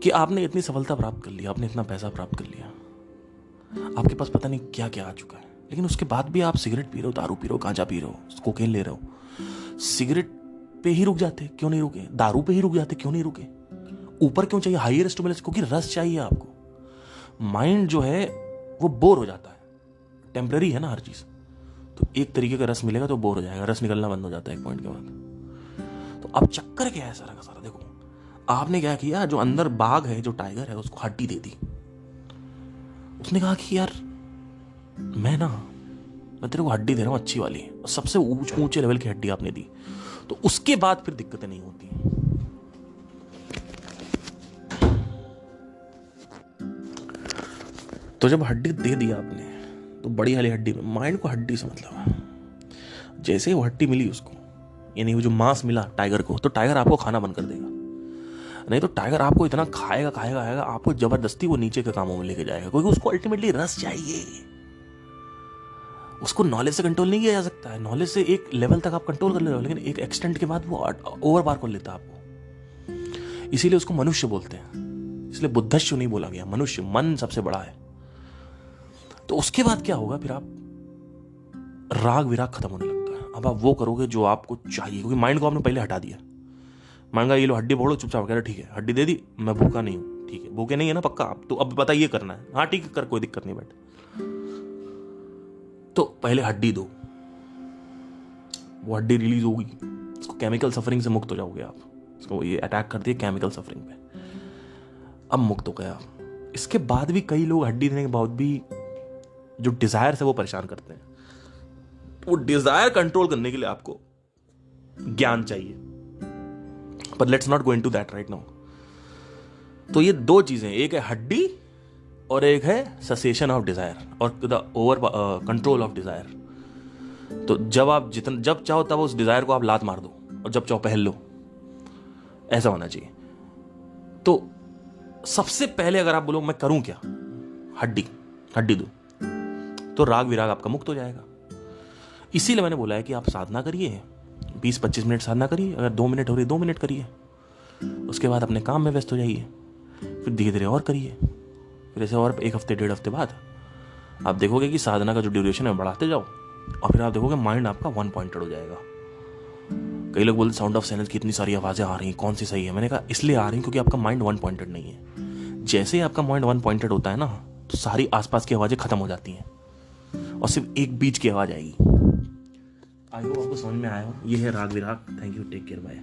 S1: कि आपने इतनी सफलता प्राप्त कर ली, आपने इतना पैसा प्राप्त कर लिया, आपके पास पता नहीं क्या क्या आ चुका है, लेकिन उसके बाद भी आप सिगरेट पी रहे हो, दारू पी रहे हो, गांजा पी रहे हो, कोकेन ले रहे हो। सिगरेट पे ही रुक जाते, क्यों नहीं रुके? दारू पे ही रुक जाते, क्यों नहीं रुके? ऊपर क्यों चाहिए हायर स्टिमुलस? क्योंकि रस चाहिए आपको। माइंड जो है वो बोर हो जाता है, टेम्पररी है ना हर चीज, तो एक तरीके का रस मिलेगा तो बोर हो जाएगा, रस निकलना बंद हो जाता है एक पॉइंट के बाद। तो अब चक्कर क्या है सारा का सारा, देखो आपने क्या किया, जो अंदर बाघ है, जो टाइगर है, उसको हड्डी दे दी। उसने कहा कि यार मैं तेरे को हड्डी दे रहा हूं अच्छी वाली, और सबसे ऊंचे लेवल की हड्डी आपने दी, तो उसके बाद फिर दिक्कतें नहीं होती। तो जब हड्डी दे दिया आपने, तो बड़ी वाली हड्डी में, माइंड को हड्डी से मतलब है, जैसे ही वो हड्डी मिली उसको, यानी वो जो मांस मिला टाइगर को, तो टाइगर आपको खाना बंद कर देगा। नहीं तो टाइगर आपको इतना खाएगा खाएगा खाएगा, आपको जबरदस्ती वो नीचे के कामों में लेके जाएगा, क्योंकि उसको अल्टीमेटली रस चाहिए। उसको नॉलेज से कंट्रोल नहीं किया जा सकता है। नॉलेज से एक लेवल तक आप कंट्रोल कर ले रहे हो, लेकिन एक एक्सटेंट के बाद वो ओवर पावर कर लेता है आपको। इसीलिए उसको मनुष्य बोलते हैं, इसलिए बुद्धश्व नहीं बोला गया, मनुष्य, मन सबसे बड़ा है। तो उसके बाद क्या होगा, फिर आप राग विराग खत्म होने लगता है। अब आप वो करोगे जो आपको चाहिए, क्योंकि माइंड को आपने पहले हटा दिया। माइंड का ये लो हड्डी पकड़ो, चुपचाप कह रहे ठीक है हड्डी दे दी, मैं भूखा नहीं हूं, ठीक है भूखे नहीं है ना पक्का, आप तो अब पता ये करना है, हाँ ठीक है कर, कोई दिक्कत नहीं, बैठ। तो पहले हड्डी दो, वो हड्डी रिलीज होगी, उसको केमिकल सफरिंग से मुक्त हो जाओगे आप। इसको ये अटैक कर दिए केमिकल सफरिंग पे, अब मुक्त हो गया आप। इसके बाद भी कई लोग हड्डी देने के बाद भी जो डिजायर से वो परेशान करते हैं। वो डिजायर कंट्रोल करने के लिए आपको ज्ञान चाहिए, पर let's not go into that right now. तो ये दो चीजें, एक है हड्डी और एक है ससेशन ऑफ डिजायर और the over control of desire. तो जब चाहो तब उस डिजायर को आप लात मार दो, और जब चाहो पहन लो, ऐसा होना चाहिए। तो सबसे पहले अगर आप बोलो मैं करूं क्या, हड्डी दो, तो राग विराग आपका मुक्त हो जाएगा। इसीलिए मैंने बोला है कि आप साधना करिए, 20-25 मिनट साधना करिए, अगर 2 मिनट हो रही 2 मिनट करिए, उसके बाद अपने काम में व्यस्त हो जाइए, फिर धीरे धीरे और करिए, फिर ऐसे और 1 हफ्ते 1.5 हफ्ते बाद आप देखोगे कि साधना का जो ड्यूरेशन है बढ़ाते जाओ, और फिर आप देखोगे माइंड आपका 1 पॉइंटेड हो जाएगा। कई लोग बोलते साउंड ऑफ साइलेंस की इतनी सारी आवाजें आ रही हैं, कौन सी सही है? मैंने कहा इसलिए आ रही हैं क्योंकि आपका माइंड 1 पॉइंटेड नहीं है। जैसे ही आपका माइंड 1 पॉइंटेड होता है ना, तो सारी आसपास की आवाजें खत्म हो जाती हैं और सिर्फ एक बीच की आवाज आएगी। आई होप आपको समझ में आया हो। ये है राग विराग। Thank you, take care, bye.